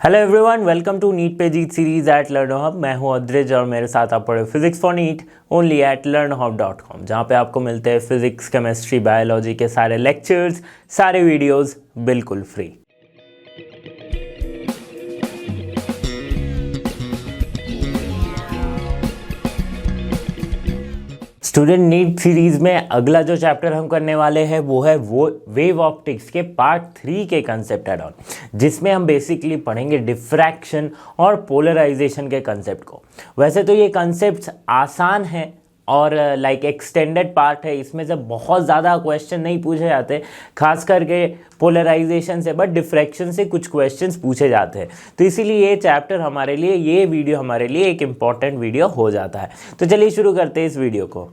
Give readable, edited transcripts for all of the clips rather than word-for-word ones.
Hello everyone, welcome to NEET पे जीत series at Learno Hub. मैं हूं अद्रिज और मेरे साथ आप पढ़े physics for NEET only at learnohub.com, जहां पे आपको मिलते हैं फिजिक्स, केमिस्ट्री, बायोलॉजी के सारे लेक्चर्स, सारे वीडियोस बिल्कुल फ्री। स्टूडेंट नीट सीरीज में अगला जो चैप्टर हम करने वाले हैं वो है वेव ऑप्टिक्स के पार्ट 3 के कंसेप्ट एड ऑन, जिसमें हम बेसिकली पढ़ेंगे डिफ्रैक्शन और पोलराइजेशन के कंसेप्ट को। वैसे तो ये कंसेप्ट आसान है और लाइक एक्सटेंडेड पार्ट है, इसमें से बहुत ज़्यादा क्वेश्चन नहीं पूछे जाते, खास करके पोलराइजेशन से, बट डिफ्रैक्शन से कुछ क्वेश्चंस पूछे जाते हैं। तो इसीलिए ये चैप्टर हमारे लिए, ये वीडियो हमारे लिए एक इम्पॉर्टेंट वीडियो हो जाता है। तो चलिए शुरू करते हैं इस वीडियो को।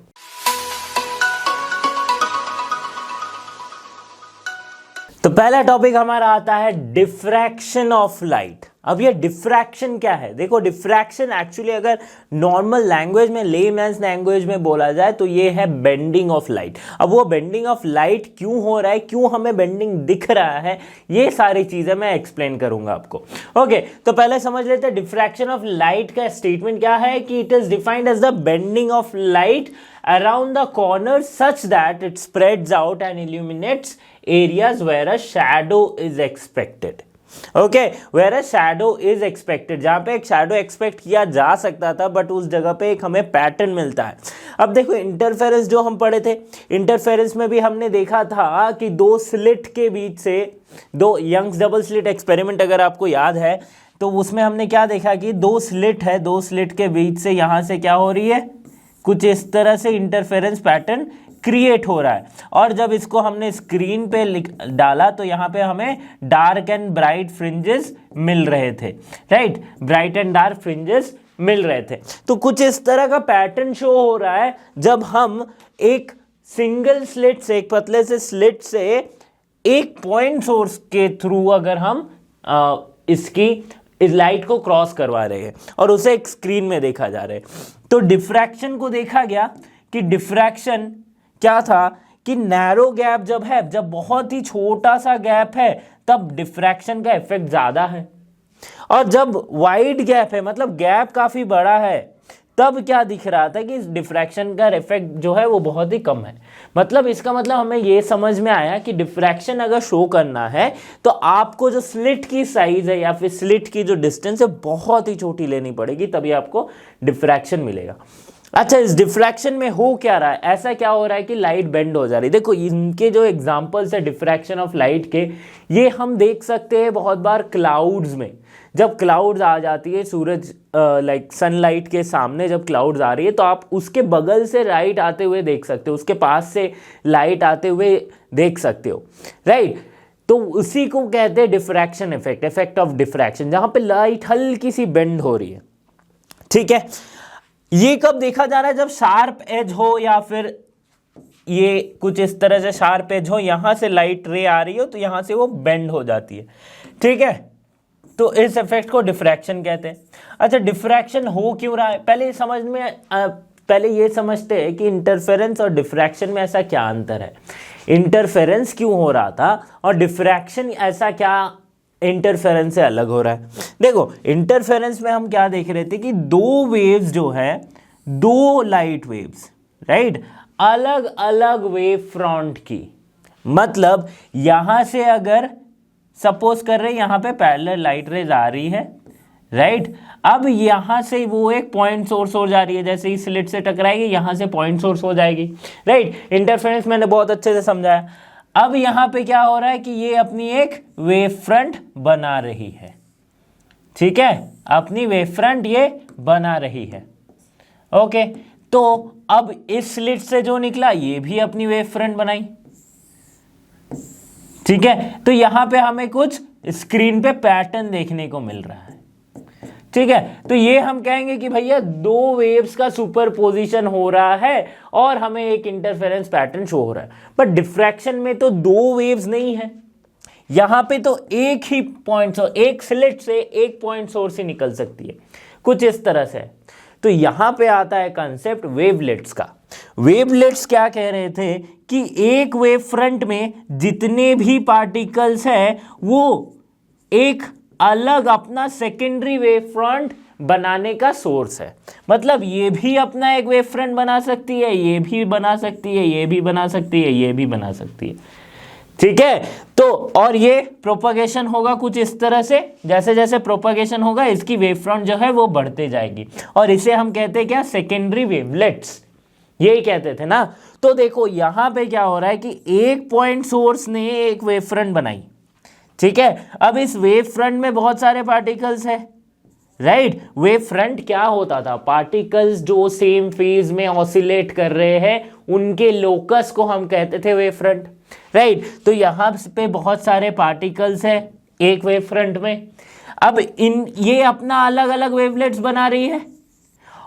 तो पहला टॉपिक हमारा आता है डिफ्रैक्शन ऑफ लाइट। अब ये डिफ्रैक्शन क्या है? देखो, डिफ्रैक्शन एक्चुअली अगर नॉर्मल लैंग्वेज में, लेमैन्स लैंग्वेज में बोला जाए तो ये है बेंडिंग ऑफ लाइट। अब वो बेंडिंग ऑफ लाइट क्यों हो रहा है, क्यों हमें बेंडिंग दिख रहा है, ये सारी चीजें मैं एक्सप्लेन करूंगा आपको। ओके, तो पहले समझ लेते हैं डिफ्रैक्शन ऑफ लाइट का स्टेटमेंट क्या है कि it is defined as the bending of light around the corner such that it spreads out and illuminates areas where a shadow is expected. Okay, where a shadow is expected, जहां पे एक shadow expect किया जा सकता था but उस जगह पे एक हमें पैटर्न मिलता है। अब देखो, इंटरफेरेंस जो हम पढ़े थे, इंटरफेरेंस में भी हमने देखा था कि दो स्लिट के बीच से, दो यंग्स डबल स्लिट एक्सपेरिमेंट अगर आपको याद है तो उसमें हमने क्या देखा कि दो स्लिट है, दो स्लिट के बीच से यहां से क्या हो रही है, कुछ इस तरह से इंटरफेरेंस पैटर्न क्रिएट हो रहा है। और जब इसको हमने स्क्रीन पे डाला तो यहाँ पे हमें डार्क एंड ब्राइट फ्रिंजेस मिल रहे थे, right, bright and dark fringes मिल रहे थे। तो कुछ इस तरह का पैटर्न शो हो रहा है जब हम एक सिंगल स्लिट से, एक पतले से स्लिट से एक पॉइंट सोर्स के थ्रू अगर हम इस लाइट को क्रॉस करवा रहे हैं और उसे एक स्क्रीन में देखा जा रहा है। तो डिफ्रैक्शन को देखा गया कि डिफ्रैक्शन क्या था कि नैरो गैप जब है, जब बहुत ही छोटा सा गैप है तब डिफ्रैक्शन का इफेक्ट ज्यादा है, और जब वाइड गैप है, मतलब गैप काफी बड़ा है, तब क्या दिख रहा था कि डिफ्रैक्शन का इफेक्ट जो है वो बहुत ही कम है। मतलब इसका मतलब हमें ये समझ में आया कि डिफ्रैक्शन अगर शो करना है तो आपको जो स्लिट की साइज है या फिर स्लिट की जो डिस्टेंस है बहुत ही छोटी लेनी पड़ेगी, तभी आपको डिफ्रैक्शन मिलेगा। अच्छा, इस डिफ्रैक्शन में हो क्या रहा है, ऐसा क्या हो रहा है कि लाइट बेंड हो जा रही है। देखो, इनके जो एग्जांपल्स है डिफ्रैक्शन ऑफ लाइट के, ये हम देख सकते हैं बहुत बार क्लाउड्स में। जब क्लाउड्स आ जाती है, सूरज लाइक सनलाइट के सामने जब क्लाउड्स आ रही है तो आप उसके बगल से लाइट आते हुए देख सकते हो, उसके पास से लाइट आते हुए देख सकते हो, राइट। तो उसी को कहते हैं diffraction effect, effect of diffraction, जहां पे लाइट हल्की सी बेंड हो रही है। ठीक है, ये कब देखा जा रहा है? जब शार्प एज हो या फिर ये कुछ इस तरह से शार्प एज हो, यहां से लाइट रे आ रही हो तो यहां से वो बेंड हो जाती है। ठीक है, तो इस इफेक्ट को डिफ्रैक्शन कहते हैं। अच्छा, डिफ्रैक्शन हो क्यों रहा है, पहले ये समझते हैं कि इंटरफेरेंस और डिफ्रैक्शन में ऐसा क्या अंतर है। इंटरफेरेंस क्यों हो रहा था और डिफ्रैक्शन ऐसा क्या इंटरफेरेंस से अलग हो रहा है। देखो, इंटरफेरेंस में हम क्या देख रहे थे कि दो वेव्स जो है, दो लाइट वेव्स, राइट, अलग अलग वेव फ्रंट की, मतलब यहां से अगर सपोज कर रहे हैं यहां पे पैरेलल लाइट रेज आ रही है, राइट, अब यहां से वो एक पॉइंट सोर्स हो जा रही है, जैसे ही स्लिट से टकराएगी यहां से पॉइंट सोर्स हो जाएगी, राइट। इंटरफेरेंस मैंने बहुत अच्छे से समझाया। अब यहां पे क्या हो रहा है कि ये अपनी एक वेव फ्रंट बना रही है, ठीक है, अपनी वेव फ्रंट ये बना रही है। ओके, तो अब इस स्लिट से जो निकला ये भी अपनी वेव फ्रंट बनाई, ठीक है। तो यहां पे हमें कुछ स्क्रीन पे पैटर्न देखने को मिल रहा है, ठीक है। तो ये हम कहेंगे कि भैया दो वेव्स का सुपरपोजिशन हो रहा है और हमें एक इंटरफेरेंस पैटर्न शो हो रहा है। बट डिफ्रैक्शन में तो दो वेव्स नहीं है, यहां पे तो एक ही पॉइंट, एक स्लिट से एक पॉइंट सोर्स ही निकल सकती है, कुछ इस तरह से। तो यहां पे आता है कंसेप्ट वेवलेट्स का। वेवलेट्स क्या कह रहे थे कि एक वेव फ्रंट में जितने भी पार्टिकल्स हैं वो एक अलग अपना सेकेंडरी वेव फ्रंट बनाने का सोर्स है। मतलब ये भी अपना एक वेव फ्रंट बना सकती है, ये भी बना सकती है, ये भी बना सकती है, ये भी बना सकती है, ठीक है। तो और ये प्रोपगेशन होगा कुछ इस तरह से, जैसे जैसे प्रोपगेशन होगा इसकी वेव फ्रंट जो है वो बढ़ते जाएगी, और इसे हम कहते हैं क्या, सेकेंडरी वेवलेट्स, यही कहते थे ना। तो देखो यहां पे क्या हो रहा है कि एक पॉइंट सोर्स ने एक वेव फ्रंट बनाई, ठीक है। अब इस वेव फ्रंट में बहुत सारे पार्टिकल्स है, राइट। वेव फ्रंट क्या होता था, पार्टिकल्स जो सेम फेज में ऑसिलेट कर रहे हैं उनके लोकस को हम कहते थे वेव फ्रंट, राइट। तो यहां पे बहुत सारे पार्टिकल्स है एक वेव फ्रंट में। अब ये अपना अलग अलग वेवलेट्स बना रही है,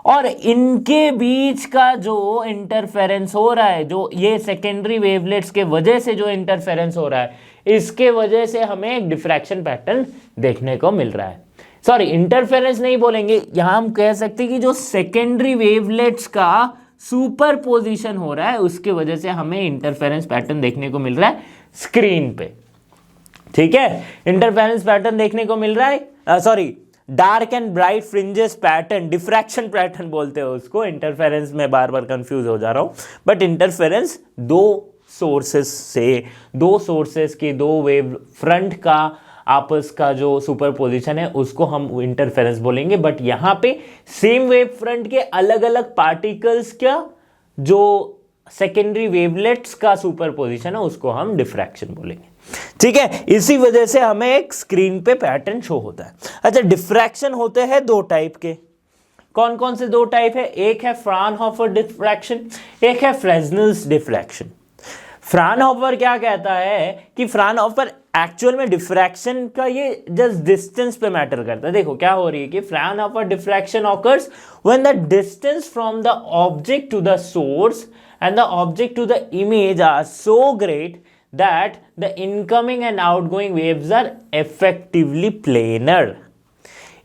और इनके बीच का जो इंटरफेरेंस हो रहा है, जो ये सेकेंडरी वेवलेट्स के वजह से जो इंटरफेरेंस हो रहा है, इसके वजह से हमें एक डिफ्रैक्शन पैटर्न देखने को मिल रहा है। सॉरी, इंटरफेरेंस नहीं बोलेंगे, यहां हम कह सकते हैं कि जो सेकेंडरी वेवलेट्स का सुपर पोजिशन हो रहा है उसके वजह से हमें इंटरफेरेंस पैटर्न देखने को मिल रहा है स्क्रीन पे, ठीक है। इंटरफेरेंस पैटर्न देखने को मिल रहा है, sorry, dark and bright fringes pattern, diffraction pattern बोलते हैं उसको। इंटरफेरेंस में बार बार कंफ्यूज हो जा रहा हूं, बट इंटरफेरेंस दो सोर्सेस के दो वेव फ्रंट का आपस का जो सुपरपोजिशन है उसको हम इंटरफेरेंस बोलेंगे। बट यहां पे सेम वेव फ्रंट के अलग अलग पार्टिकल्स का जो सेकेंडरी वेवलेट्स का सुपरपोजिशन है उसको हम डिफ्रैक्शन बोलेंगे, ठीक है। इसी वजह से हमें एक स्क्रीन पे पैटर्न शो होता है। अच्छा, डिफ्रैक्शन होते हैं दो टाइप के। कौन कौन से दो टाइप है, एक है फ्राउनहोफर डिफ्रैक्शन, एक है फ्रेस्नेल्स डिफ्रैक्शन। फ्राउनहोफर क्या कहता है कि फ्राउनहोफर एक्चुअल में डिफ्रैक्शन का ये जस्ट डिस्टेंस पे मैटर करता है। देखो क्या हो रही है कि Fraunhofer diffraction occurs when the distance from the object to the source and the object to the image are so great that the incoming and outgoing waves are effectively planar.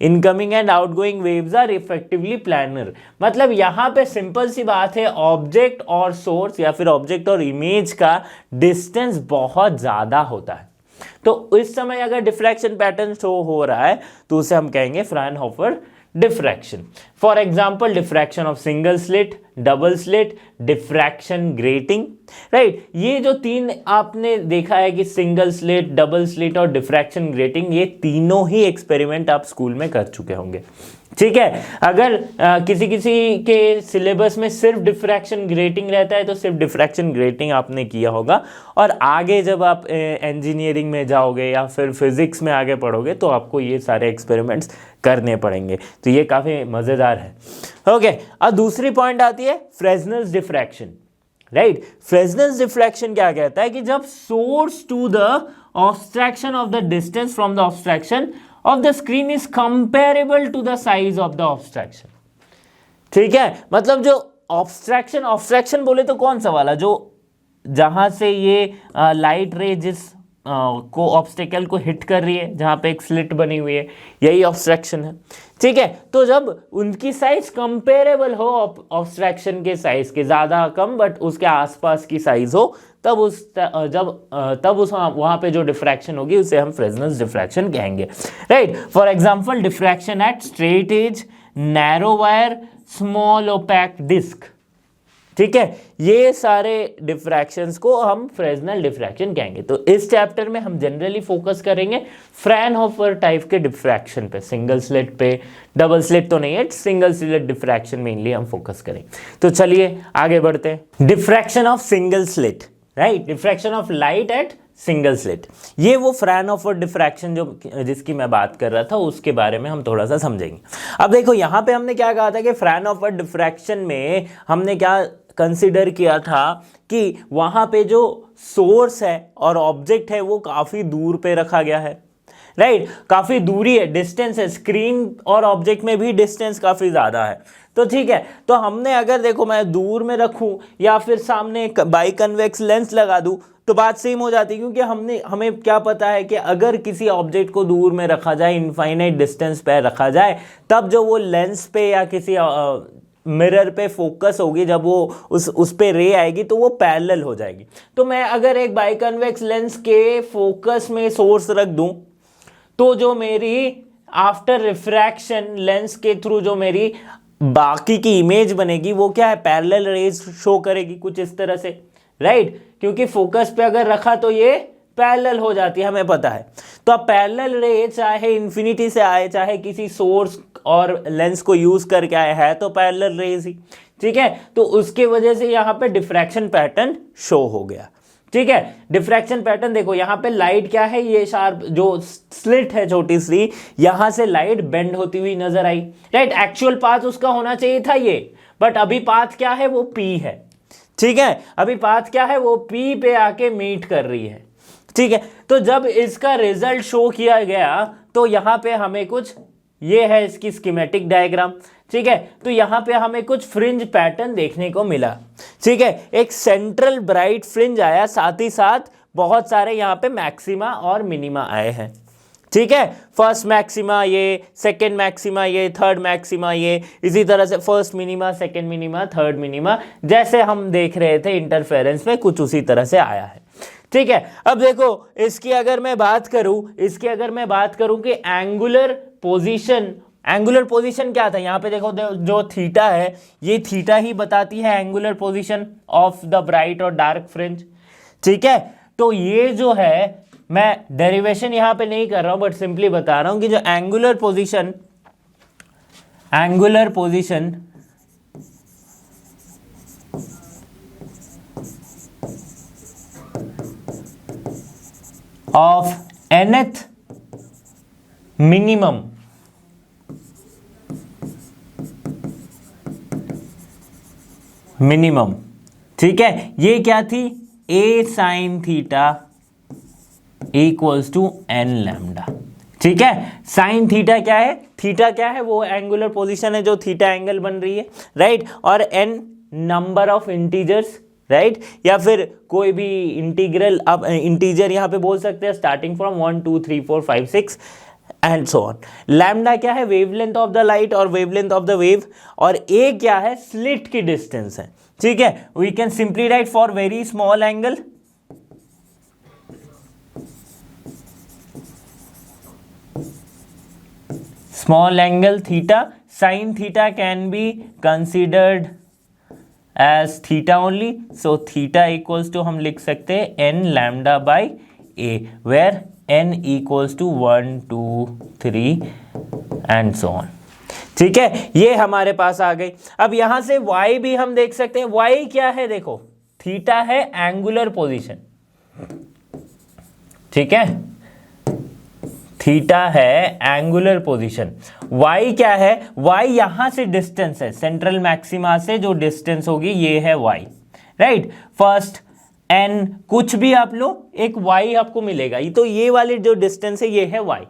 Incoming and outgoing waves are effectively planar. मतलब यहां पे simple सी बात है, object और source या फिर object और image का डिस्टेंस बहुत ज्यादा होता है। तो इस समय अगर डिफ्रैक्शन पैटर्न शो हो रहा है तो उसे हम कहेंगे Fraunhofer diffraction. For example, diffraction of single slit, double slit, diffraction grating, right. ये जो तीन आपने देखा है कि सिंगल स्लिट, डबल स्लिट और डिफ्रैक्शन ग्रेटिंग, ये तीनों ही एक्सपेरिमेंट आप स्कूल में कर चुके होंगे, ठीक है। अगर किसी के सिलेबस में सिर्फ डिफ्रैक्शन ग्रेटिंग रहता है तो सिर्फ डिफ्रैक्शन ग्रेटिंग आपने किया होगा, और आगे जब आप इंजीनियरिंग में जाओगे या फिर फिजिक्स में आगे पढ़ोगे तो आपको ये सारे एक्सपेरिमेंट्स करने पड़ेंगे। तो ये काफ़ी मज़ेदार है, ओके। अब दूसरी पॉइंट आती है Fresnel's diffraction, right. Fresnel's diffraction क्या कहता है कि जब source to the obstruction of the distance from the obstruction of the screen is comparable to the size of the obstruction, ठीक है। मतलब जो ऑब्स्ट्रैक्शन बोले तो कौन सा वाला, जो जहां से ये लाइट रे जिस को ऑब्स्टेकल को हिट कर रही है, जहां पे एक स्लिट बनी हुई है, यही ऑब्स्ट्रैक्शन है, ठीक है। तो जब उनकी साइज कंपेरेबल हो ऑब्स्ट्रैक्शन के साइज के, ज्यादा कम बट उसके आसपास की साइज हो, तब उस वहां पे जो डिफ्रैक्शन होगी उसे हम फ्रेस्नेल्स डिफ्रैक्शन कहेंगे, right. For example, diffraction at straight edge, narrow wire, small opaque disc, ठीक है। ये सारे डिफ्रैक्शंस को हम फ्रेस्नेल डिफ्रैक्शन कहेंगे। तो इस चैप्टर में हम जनरली फोकस करेंगे फ्राउनहोफर टाइप के डिफ्रैक्शन पे, सिंगल स्लिट पे, डबल स्लिट तो नहीं है, सिंगल स्लिट डिफ्रैक्शन मेनली हम फोकस करेंगे। तो चलिए आगे बढ़ते हैं। Diffraction of single slit, right, diffraction of light at single slit, ये वो फ्राउनहोफर डिफ्रैक्शन जो जिसकी मैं बात कर रहा था उसके बारे में हम थोड़ा सा समझेंगे। अब देखो यहाँ पे हमने क्या कहा था कि फ्राउनहोफर डिफ्रैक्शन में हमने क्या कंसिडर किया था कि वहाँ पे जो सोर्स है और ऑब्जेक्ट है वो काफ़ी दूर पे रखा गया है, राइट। काफ़ी दूरी है, डिस्टेंस है, स्क्रीन और ऑब्जेक्ट में भी डिस्टेंस काफ़ी ज़्यादा है। तो ठीक है, तो हमने अगर देखो मैं दूर में रखूं या फिर सामने बाई कन्वेक्स लेंस लगा दूं तो बात सेम हो जाती है, क्योंकि हमें क्या पता है कि अगर किसी ऑब्जेक्ट को दूर में रखा जाए, इनफाइनाइट डिस्टेंस पे रखा जाए, तब जो वो लेंस पे या किसी मिरर पे फोकस होगी, जब वो उस पे रे आएगी तो वो पैरेलल हो जाएगी। तो मैं अगर एक बाई कन्वेक्स लेंस के फोकस में सोर्स रख दूं तो जो मेरी आफ्टर रिफ्रैक्शन लेंस के थ्रू जो मेरी बाकी की इमेज बनेगी वो क्या है, पैरेलल रेज शो करेगी कुछ इस तरह से, राइट। क्योंकि फोकस पे अगर रखा तो ये पैरेलल हो जाती है, हमें पता है। तो अब पैरेलल रे चाहे इन्फिनिटी से आए चाहे किसी सोर्स और लेंस को यूज करके आए, है तो पैरेलल रेज ही, ठीक है। तो उसके वजह से यहाँ पे डिफ्रैक्शन पैटर्न शो हो गया, ठीक है। डिफ्रैक्शन पैटर्न देखो यहाँ पे लाइट क्या है, ये शार्प जो स्लिट है छोटी सी, यहां से लाइट बेंड होती हुई नजर आई, राइट। एक्चुअल पाथ उसका होना चाहिए था ये, बट अभी पाथ क्या है, वो पी है, ठीक है। अभी पाथ क्या है, वो पी पे आके मीट कर रही है, ठीक है। तो जब इसका रिजल्ट शो किया गया तो यहां पे हमें कुछ, ये है इसकी स्कीमेटिक डायग्राम, ठीक है। तो यहां पे हमें कुछ फ्रिंज पैटर्न देखने को मिला, ठीक है। एक सेंट्रल ब्राइट फ्रिंज आया, साथ ही साथ बहुत सारे यहां पे मैक्सिमा और मिनिमा आए हैं, ठीक है। फर्स्ट मैक्सिमा ये, सेकंड मैक्सिमा ये, थर्ड मैक्सिमा ये, इसी तरह से first minima, second minima, third minima, जैसे हम देख रहे थे इंटरफेरेंस में कुछ उसी तरह से आया है, ठीक है। अब देखो इसकी अगर मैं बात करूं कि एंगुलर पोजीशन क्या था, यहां पे देखो जो थीटा है, ये थीटा ही बताती है angular position of the bright और डार्क फ्रिंज, ठीक है। तो ये जो है, मैं डेरिवेशन यहां पे नहीं कर रहा हूं बट सिंपली बता रहा हूं कि जो angular position of nth minimum, ठीक है। ये क्या थी, a sine theta equals to n lambda, ठीक है। साइन थीटा क्या है, थीटा क्या है, वो एंगुलर पोजीशन है जो थीटा एंगल बन रही है, राइट। और n number of integers, right, या फिर कोई भी इंटीग्रल, अब इंटीजर यहां पे बोल सकते हैं starting from 1 2 3 4 5 6 and so on. Lambda क्या है, वेवलेंथ ऑफ द लाइट और वेवलेंथ ऑफ द वेव, और ए क्या है, स्लिट की डिस्टेंस है, ठीक है। We can simply write for very small angle, small angle theta, sin theta can be considered as theta only, so theta equals to हम लिख सकते हैं n lambda by a, where n equals to 1 2 3 and so on, ठीक है। ये हमारे पास आ गई। अब यहां से y भी हम देख सकते हैं, y क्या है, देखो थीटा है एंगुलर पोजीशन, ठीक है, थीटा है एंगुलर पोजीशन। y क्या है, y यहां से डिस्टेंस है, सेंट्रल मैक्सिमा से जो डिस्टेंस होगी ये है y, राइट। फर्स्ट n कुछ भी आप लो, एक y आपको मिलेगा, तो ये वाली जो डिस्टेंस है ये है y।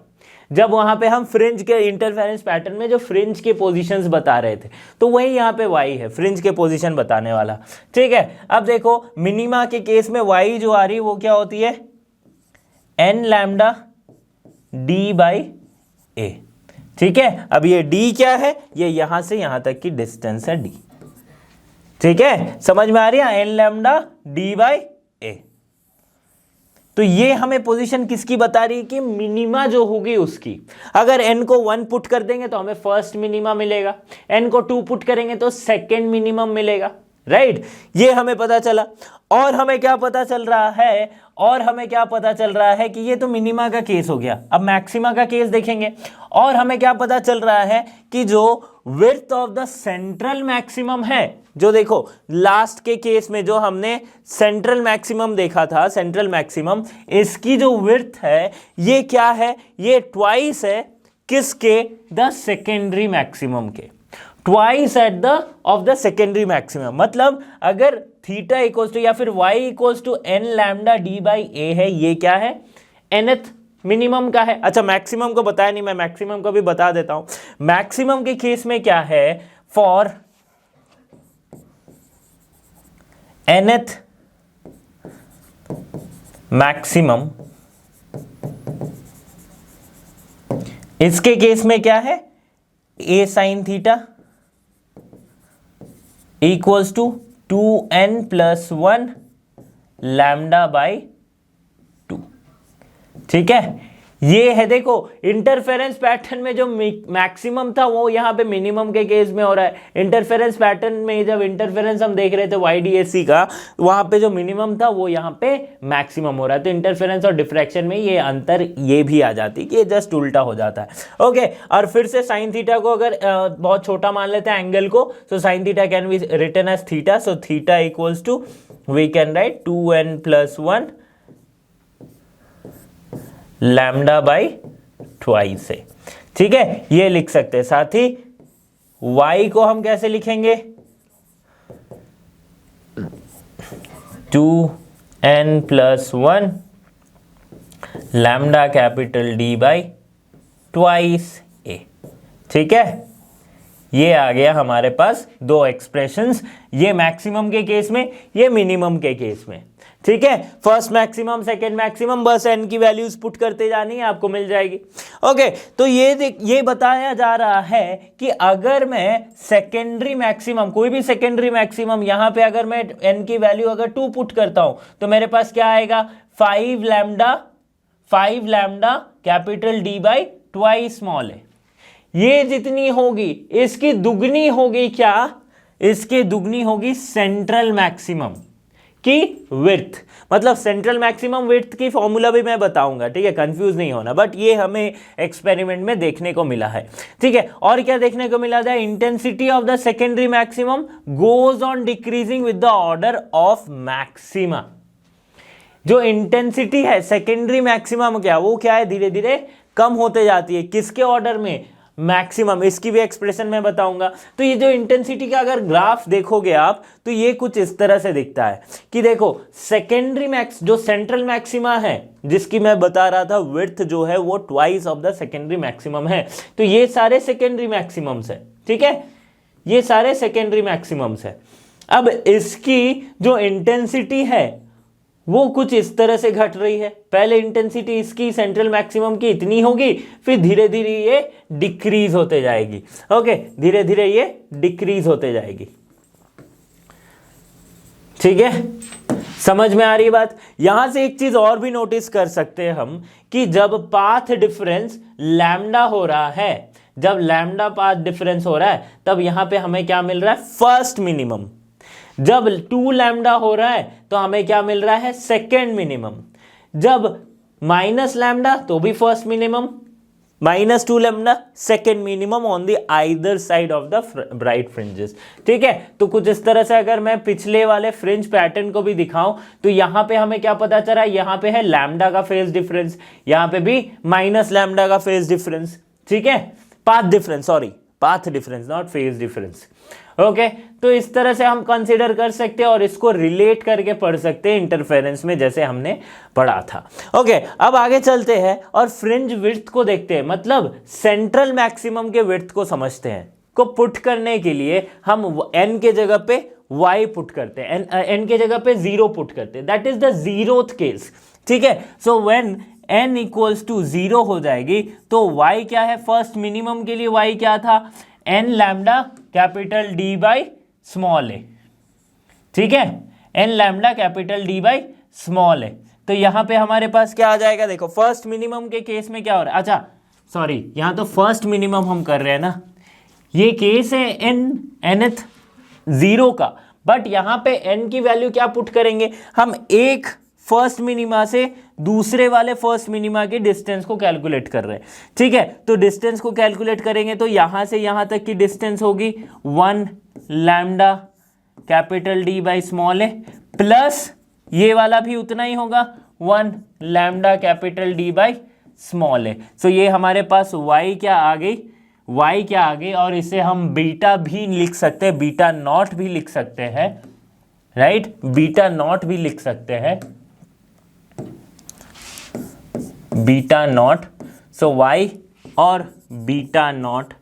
जब वहां पे हम फ्रिंज के इंटरफेरेंस पैटर्न में जो फ्रिंज के पोजीशंस बता रहे थे, तो वही यहाँ पे y है, फ्रिंज के पोजीशन बताने वाला, ठीक है। अब देखो मिनिमा के केस में y जो आ रही है वो क्या होती है, n lambda d by a, ठीक है। अब ये d क्या है, ये यहां से यहां तक की डिस्टेंस है d, ठीक है। समझ में आ रही है, n lambda d by a। तो ये हमें पोजीशन किसकी बता रही है कि मिनिमा जो होगी उसकी। अगर n को 1 पुट कर देंगे तो हमें फर्स्ट मिनिमा मिलेगा, n को 2 पुट करेंगे तो सेकेंड मिनिमम मिलेगा, राइट। ये हमें पता चला। और हमें क्या पता चल रहा है कि ये तो मिनिमा का केस हो गया। अब मैक्सिमा का केस देखेंगे, और हमें क्या पता चल रहा है कि जो width of the central maximum है, जो देखो लास्ट के केस में जो हमने सेंट्रल मैक्सिमम देखा था, सेंट्रल मैक्सिमम, इसकी जो विड्थ है ये क्या है, ये ट्वाइस है किसके, द सेकेंडरी मैक्सिमम के, twice at the of the secondary maximum. मतलब अगर थीटा इक्वल्स टू या फिर y equals to n lambda d by a है, ये क्या है, nth मिनिमम का है। अच्छा मैक्सिमम को बताया नहीं, मैं मैक्सिमम को भी बता देता हूं। मैक्सिमम के केस में क्या है, फॉर nth मैक्सिमम, इसके केस में क्या है, a sine theta equals to 2n plus 1 lambda by 2, ठीक है। ये है, देखो इंटरफेरेंस पैटर्न में जो मैक्सिमम था वो यहाँ पे मिनिमम के केस में हो रहा है। इंटरफेरेंस पैटर्न में जब इंटरफेरेंस हम देख रहे थे YDAC का, वहां पे जो मिनिमम था वो यहाँ पे मैक्सिमम हो रहा है। तो इंटरफेरेंस और डिफ्रैक्शन में ये अंतर ये भी आ जाती है कि ये जस्ट उल्टा हो जाता है। ओके, और फिर से साइन थीटा को अगर बहुत छोटा मान लेते हैं एंगल को, so sine theta can be written as theta. So theta equals to we can write 2n+1 lambda by twice है। ठीक है, ये लिख सकते हैं। साथ ही y को हम कैसे लिखेंगे, 2n+1 lambda capital D by twice A. ठीक है, ये आ गया हमारे पास दो एक्सप्रेशंस, ये मैक्सिमम के केस में, ये मिनिमम के केस में। ठीक है, फर्स्ट मैक्सिमम सेकंड मैक्सिमम, बस n की वैल्यूज पुट करते जानी है, आपको मिल जाएगी। ओके, तो ये बताया जा रहा है कि अगर मैं सेकेंडरी मैक्सिमम, कोई भी सेकेंडरी मैक्सिमम यहां पे अगर मैं n की वैल्यू अगर 2 पुट करता हूं तो मेरे पास क्या आएगा, 5 lambda capital D by twice small है। ये जितनी होगी इसकी दुगनी होगी, क्या इसकी दुगनी होगी सेंट्रल मैक्सिमम की विड्थ। मतलब सेंट्रल मैक्सिमम विड्थ की फॉर्मूला भी मैं बताऊंगा, ठीक है, कंफ्यूज नहीं होना, बट ये हमें एक्सपेरिमेंट में देखने को मिला है। ठीक है, और क्या देखने को मिला था, intensity of the secondary maximum goes on decreasing with the order of maxima. जो इंटेंसिटी है सेकेंडरी मैक्सिमम क्या, वो क्या है, धीरे धीरे कम होते जाती है। किसके ऑर्डर में, मैक्सिमम। इसकी भी एक्सप्रेशन मैं बताऊंगा। तो ये जो इंटेंसिटी का अगर ग्राफ देखोगे आप, तो ये कुछ इस तरह से दिखता है कि देखो सेकेंडरी मैक्स, जो सेंट्रल मैक्सिमा है जिसकी मैं बता रहा था विड्थ जो है वो twice of the secondary maximum है। तो ये सारे सेकेंडरी मैक्सिमम्स है। ठीक है, ये सारे सेकेंडरी मैक्सिमम्स है। अब इसकी जो इंटेंसिटी है वो कुछ इस तरह से घट रही है। पहले इंटेंसिटी इसकी सेंट्रल मैक्सिमम की इतनी होगी, फिर धीरे धीरे ये डिक्रीज होते जाएगी। ओके, धीरे धीरे ये डिक्रीज होते जाएगी। ठीक है, समझ में आ रही बात। यहां से एक चीज और भी नोटिस कर सकते हैं हम कि जब पाथ डिफरेंस लैम्डा हो रहा है, जब लैम्डा पाथ डिफरेंस हो रहा है, तब यहां पे हमें क्या मिल रहा है, फर्स्ट मिनिमम। जब 2 लैम्डा हो रहा है तो हमें क्या मिल रहा है, सेकेंड मिनिमम। जब माइनस लैम्डा तो भी first minimum, -2 lambda second minimum on the either side of the bright fringes. ठीक है, तो कुछ इस तरह से अगर मैं पिछले वाले फ्रिंज पैटर्न को भी दिखाऊं तो यहां पे हमें क्या पता चला, यहां पे है लैम्डा का फेज डिफरेंस, यहां पे भी माइनस लैम्डा का फेज डिफरेंस। ठीक है, path difference, sorry path difference not phase difference. Okay, तो इस तरह से हम कंसीडर कर सकते हैं और इसको रिलेट करके पढ़ सकते हैं इंटरफेरेंस में, जैसे हमने पढ़ा था। ओके, अब आगे चलते हैं और फ्रिंज विड्थ को देखते हैं, मतलब सेंट्रल मैक्सिमम के विड्थ को समझते हैं। को पुट करने के लिए हम n के जगह पे y पुट करते हैं, n के जगह पे 0 पुट करते हैं, that is the zeroth case. ठीक है, so when n equals to 0 हो जाएगी तो y क्या है, फर्स्ट मिनिमम के लिए y क्या था, n lambda capital D by small A. ठीक है, n lambda capital D by small A. तो यहां पे हमारे पास क्या आ जाएगा, देखो फर्स्ट मिनिमम के केस में क्या हो रहा है, अच्छा सॉरी यहां तो फर्स्ट मिनिमम हम कर रहे हैं ना, ये केस है nth 0 का, बट यहां पे n की वैल्यू क्या पुट करेंगे, हम एक फर्स्ट मिनिमा से दूसरे वाले फर्स्ट मिनिमा के डिस्टेंस को कैलकुलेट कर रहे हैं। ठीक है, तो डिस्टेंस को कैलकुलेट करेंगे तो यहां से यहां तक की डिस्टेंस होगी 1 lambda capital D by small A, plus ये वाला भी उतना ही होगा 1 lambda capital D by small A. So ये हमारे पास y क्या आ गई, y क्या आ गई, और इसे हम बीटा भी लिख सकते हैं, बीटा नॉट भी लिख सकते हैं, राइट, बीटा नॉट भी लिख सकते हैं, बीटा नॉट। सो y और बीटा नॉट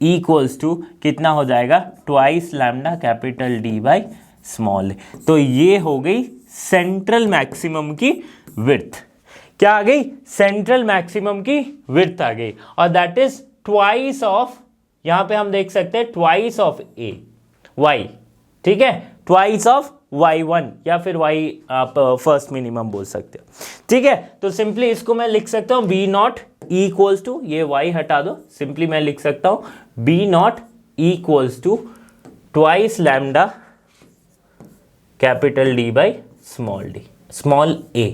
इक्वल्स टू कितना हो जाएगा, twice lambda capital D by small A. तो ये हो गई सेंट्रल मैक्सिमम की विड्थ। क्या आ गई, सेंट्रल मैक्सिमम की विड्थ आ गई, और दैट इज ट्वाइस ऑफ, यहां पे हम देख सकते हैं ट्वाइस ऑफ ए वाई। ठीक है, ट्वाइस ऑफ y1 या फिर y आप फर्स्ट मिनिमम बोल सकते हो। ठीक है, तो सिंपली इसको मैं लिख सकता हूँ बी नॉट इक्वल्स टू, ये y हटा दो, सिंपली मैं लिख सकता हूँ B naught equals to twice lambda capital D by small a।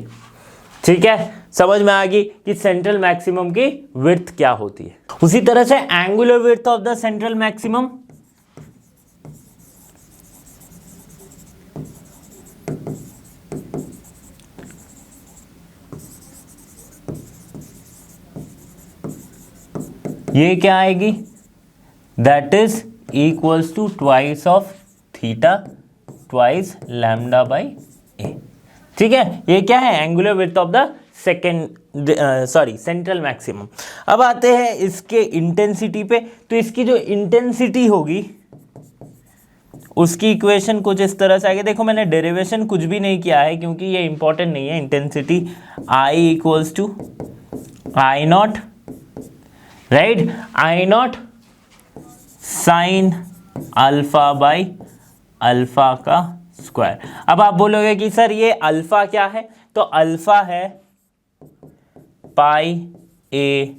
ठीक है, समझ में आ गई कि सेंट्रल मैक्सिमम की विड्थ क्या होती है। उसी तरह से angular width of the central maximum, ये क्या आएगी, that is equals to twice of theta twice lambda by A. ठीक है, ये क्या है, angular width of the central maximum. अब आते हैं इसके इंटेंसिटी पे, तो इसकी जो इंटेंसिटी होगी उसकी इक्वेशन कुछ इस तरह से आएगी। देखो मैंने डेरिवेशन कुछ भी नहीं किया है क्योंकि ये इंपॉर्टेंट नहीं है। Intensity I equals to I naught, right, I naught sine alpha by alpha का स्क्वायर। अब आप बोलोगे कि सर ये अल्फा क्या है, तो अल्फा है pi A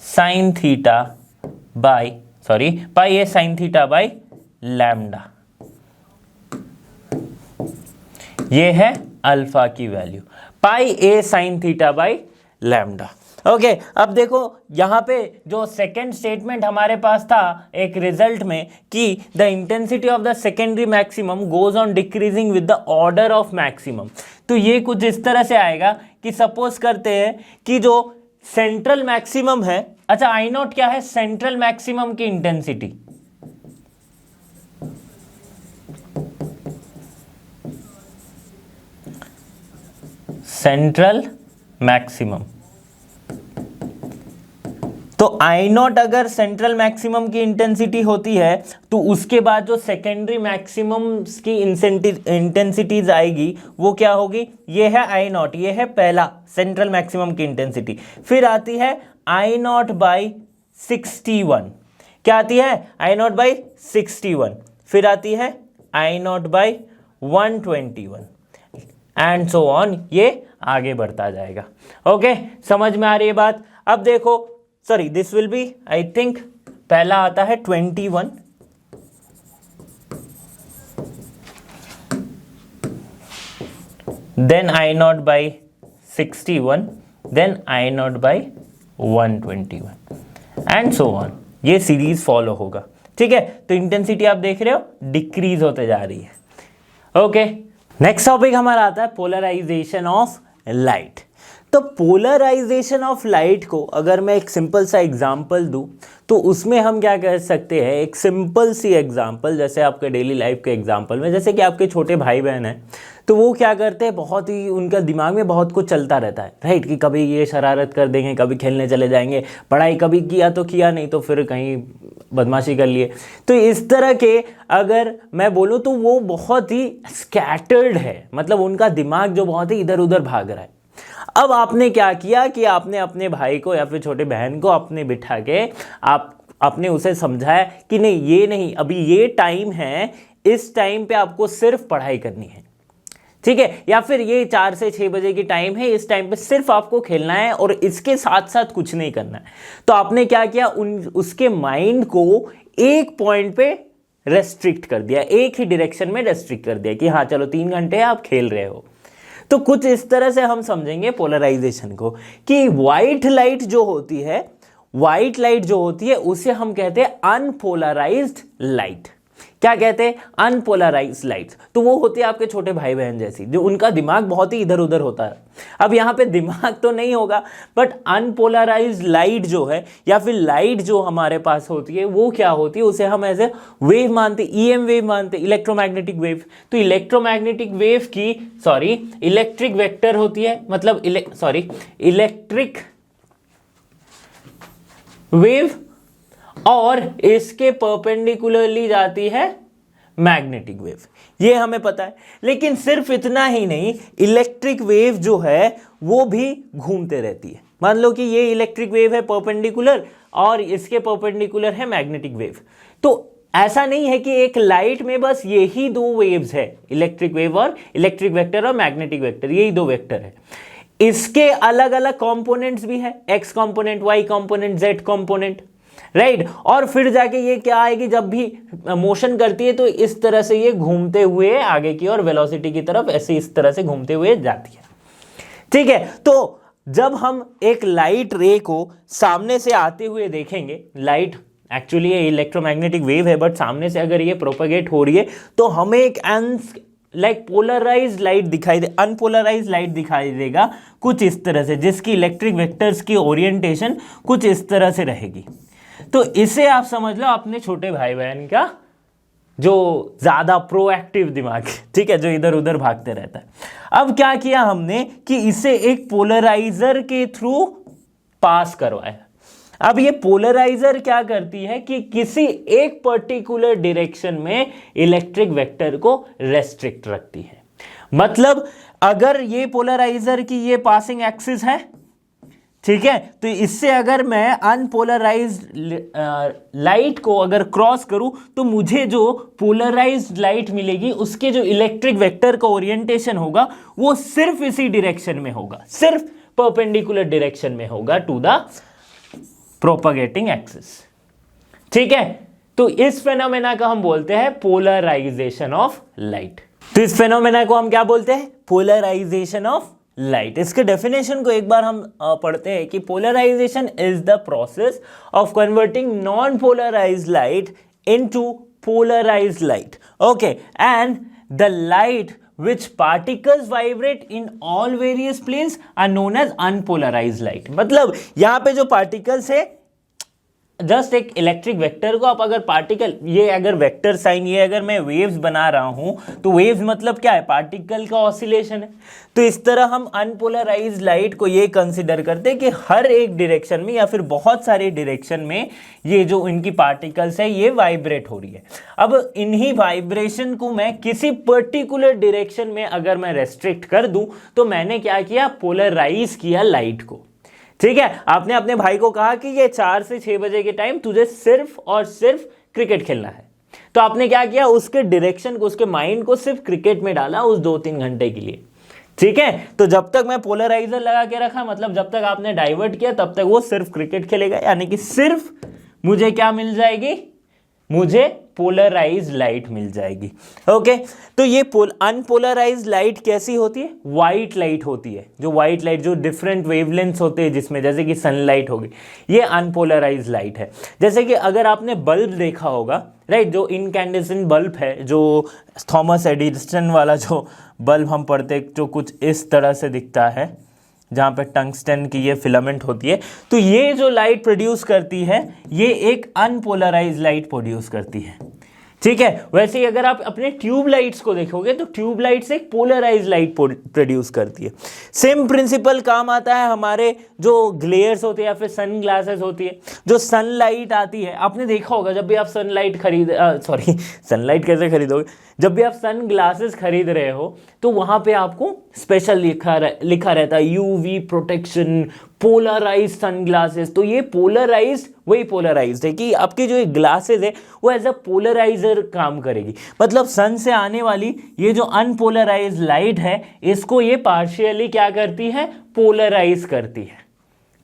sine theta by pi A sine theta by lambda, ये है अल्फा की value, pi A sine theta by lambda. Okay, अब देखो यहाँ पे जो सेकेंड स्टेटमेंट हमारे पास था एक रिजल्ट में कि the intensity of the secondary maximum goes on decreasing with the order of maximum. तो ये कुछ इस तरह से आएगा कि सपोज करते हैं कि जो सेंट्रल मैक्सिमम है, अच्छा आई नॉट क्या है, सेंट्रल मैक्सिमम की इंटेंसिटी, सेंट्रल मैक्सिमम। तो आई नॉट अगर सेंट्रल मैक्सिमम की इंटेंसिटी होती है तो उसके बाद जो सेकेंडरी मैक्सिमम की इंटेंसिटीज आएगी वो क्या होगी, ये है आई नॉट, ये है पहला सेंट्रल मैक्सिमम की इंटेंसिटी। फिर आती है आई नॉट बाई 61, क्या आती है, आई नॉट बाई 61। फिर आती है I not by 121 and so on, ये आगे बढ़ता जाएगा। ओके, समझ में आ रही है बात। अब देखो sorry this will be I think पहला आता है 21, then I not by 61, then I not by 121 and so on, ये सीरीज फॉलो होगा। ठीक है, तो इंटेंसिटी आप देख रहे हो डिक्रीज होते जा रही है। ओके, नेक्स्ट टॉपिक हमारा आता है पोलराइजेशन ऑफ लाइट। तो पोलराइजेशन ऑफ लाइट को अगर मैं एक सिंपल सा एग्जांपल दूं तो उसमें हम क्या कर सकते हैं, एक सिंपल सी एग्जांपल, जैसे आपके डेली लाइफ के एग्जांपल में, जैसे कि आपके छोटे भाई बहन हैं तो वो क्या करते हैं, बहुत ही उनका दिमाग में बहुत कुछ चलता रहता है, राइट, कि कभी ये शरारत कर देंगे, कभी खेलने चले जाएंगे, पढ़ाई कभी किया तो किया, नहीं तो फिर कहीं बदमाशी कर लिए। तो इस तरह के अगर मैं बोलूँ तो वो बहुत ही स्कैटर्ड है, मतलब उनका दिमाग जो बहुत ही इधर उधर भाग रहा है। अब आपने क्या किया कि आपने अपने भाई को या फिर छोटे बहन को अपने बिठा के आपने उसे समझाया कि नहीं, ये नहीं, अभी ये टाइम है, इस टाइम पे आपको सिर्फ पढ़ाई करनी है, ठीक है, या फिर ये 4 से 6 बजे की टाइम है, इस टाइम पे सिर्फ आपको खेलना है और इसके साथ साथ कुछ नहीं करना है। तो आपने क्या किया, उसके माइंड को एक पॉइंट पे रेस्ट्रिक्ट कर दिया, एक ही डायरेक्शन में रेस्ट्रिक्ट कर दिया कि हाँ चलो 3 घंटे आप खेल रहे हो। तो कुछ इस तरह से हम समझेंगे पोलराइजेशन को कि व्हाइट लाइट जो होती है उसे हम कहते हैं अनपोलराइज्ड लाइट। क्या कहते हैं, अनपोलराइज्ड लाइट। तो वो होती है आपके छोटे भाई बहन जैसी, जो उनका दिमाग बहुत ही इधर उधर होता है। अब यहाँ पे दिमाग तो नहीं होगा, बट अनपोलराइज्ड लाइट जो है या फिर लाइट जो हमारे पास होती है वो क्या होती है, उसे हम एज ए वेव मानते, ईएम वेव मानते, इलेक्ट्रोमैग्नेटिक वेव। तो इलेक्ट्रोमैग्नेटिक वेव की इलेक्ट्रिक वेक्टर होती है, मतलब इलेक्ट्रिक वेव, और इसके परपेंडिकुलरली जाती है मैग्नेटिक वेव, ये हमें पता है। लेकिन सिर्फ इतना ही नहीं, इलेक्ट्रिक वेव जो है वो भी घूमते रहती है। मान लो कि ये इलेक्ट्रिक वेव है परपेंडिकुलर और इसके परपेंडिकुलर है मैग्नेटिक वेव। तो ऐसा नहीं है कि एक लाइट में बस यही दो वेव्स है, इलेक्ट्रिक वेव और इलेक्ट्रिक वेक्टर और मैग्नेटिक वेक्टर, यही दो वेक्टर है। इसके अलग अलग कंपोनेंट्स भी है, X component, Y component, Z component, right. और फिर जाके ये क्या आएगी, जब भी मोशन करती है तो इस तरह से ये घूमते हुए आगे की और वेलोसिटी की तरफ ऐसे इस तरह से घूमते हुए जाती है, ठीक है। तो जब हम एक लाइट रे को सामने से आते हुए देखेंगे, लाइट एक्चुअली ये इलेक्ट्रोमैग्नेटिक वेव है, बट सामने से अगर ये प्रोपेगेट हो रही है तो हमें एक लाइक पोलराइज लाइट दिखाई दे, अनपोलराइज लाइट दिखाई देगा कुछ इस तरह से, जिसकी इलेक्ट्रिक वेक्टर्स की ओरिएंटेशन कुछ इस तरह से रहेगी। तो इसे आप समझ लो अपने छोटे भाई बहन का जो ज्यादा प्रोएक्टिव दिमाग, ठीक है, जो इधर उधर भागते रहता है। अब क्या किया हमने कि इसे एक पोलराइजर के थ्रू पास करवाया। अब ये पोलराइजर क्या करती है कि किसी एक पर्टिकुलर डायरेक्शन में इलेक्ट्रिक वेक्टर को रेस्ट्रिक्ट रखती है। मतलब अगर ये पोलराइजर की ये पासिंग एक्सिस है, ठीक है, तो इससे अगर मैं अनपोलराइज्ड लाइट को अगर क्रॉस करूं तो मुझे जो पोलराइज्ड लाइट मिलेगी उसके जो इलेक्ट्रिक वेक्टर का ओरिएंटेशन होगा वो सिर्फ इसी डायरेक्शन में होगा, सिर्फ परपेंडिकुलर डायरेक्शन में होगा टू द प्रोपगेटिंग एक्सिस, ठीक है। तो इस फेनोमेना का हम बोलते हैं पोलराइजेशन ऑफ लाइट। तो इस फेनोमेना को हम क्या बोलते हैं, पोलराइजेशन ऑफ लाइट। इसके डेफिनेशन को एक बार हम पढ़ते हैं कि polarisation is the process of converting non polarised light into polarised light, okay, and the light which particles vibrate in all various planes are known as unpolarized light। मतलब यहां पे जो पार्टिकल्स है, जस्ट एक इलेक्ट्रिक वेक्टर को आप अगर particle, ये अगर वेक्टर साइन, ये अगर मैं वेव्स बना रहा हूं तो वेव्स मतलब क्या है, पार्टिकल का ऑसिलेशन है। तो इस तरह हम अनपोलराइज्ड लाइट को ये कंसिडर करते हैं कि हर एक डायरेक्शन में या फिर बहुत सारे डायरेक्शन में ये जो इनकी पार्टिकल्स है ये वाइब्रेट हो रही है। अब इन्हीं वाइब्रेशन को मैं किसी पर्टिकुलर डायरेक्शन में अगर मैं रेस्ट्रिक्ट कर दूं तो मैंने क्या किया, पोलराइज किया लाइट को, ठीक है। आपने अपने भाई को कहा कि ये 4 से 6 बजे के टाइम तुझे सिर्फ और सिर्फ क्रिकेट खेलना है, तो आपने क्या किया, उसके डायरेक्शन को, उसके माइंड को सिर्फ क्रिकेट में डाला उस 2-3 घंटे के लिए, ठीक है। तो जब तक मैं पोलराइजर लगा के रखा, मतलब जब तक आपने डाइवर्ट किया तब तक वो सिर्फ क्रिकेट खेलेगा, यानी कि सिर्फ मुझे क्या मिल जाएगी, मुझे पोलराइज्ड लाइट मिल जाएगी, ओके। तो ये अनपोलराइज्ड लाइट कैसी होती है, व्हाइट लाइट होती है। जो व्हाइट लाइट, जो डिफरेंट वेवलेंथ्स होते हैं जिसमें, जैसे कि सनलाइट होगी, ये अनपोलराइज्ड लाइट है। जैसे कि अगर आपने बल्ब देखा होगा, राइट, जो इनकैंडेसेंट बल्ब है, जो थॉमस एडिसन वाला जो बल्ब हम पढ़ते, जो कुछ इस तरह से दिखता है, जहाँ पे टंगस्टन की ये फिलामेंट होती है, तो ये जो लाइट प्रोड्यूस करती है ये एक अनपोलराइज्ड लाइट प्रोड्यूस करती है, ठीक है। वैसे ही अगर आप अपने ट्यूब लाइट्स को देखोगे तो ट्यूब लाइट्स एक पोलराइज्ड लाइट प्रोड्यूस करती है। सेम प्रिंसिपल काम आता है हमारे जो ग्लेयर्स होते हैं या फिर सन ग्लासेस होती है, जो सनलाइट आती है। आपने देखा होगा जब भी आप सनलाइट कैसे खरीदोगे, जब भी आप सन ग्लासेस खरीद रहे हो तो वहां पे आपको स्पेशल लिखा रहता है UV protection, polarise sunglasses. तो ये पोलराइज्ड, वही पोलराइज्ड है कि आपके जो ग्लासेस है वो एज अ पोलराइजर काम करेगी। मतलब सन से आने वाली ये जो अनपोलराइज्ड लाइट है इसको ये पार्शियली क्या करती है, पोलराइज करती है,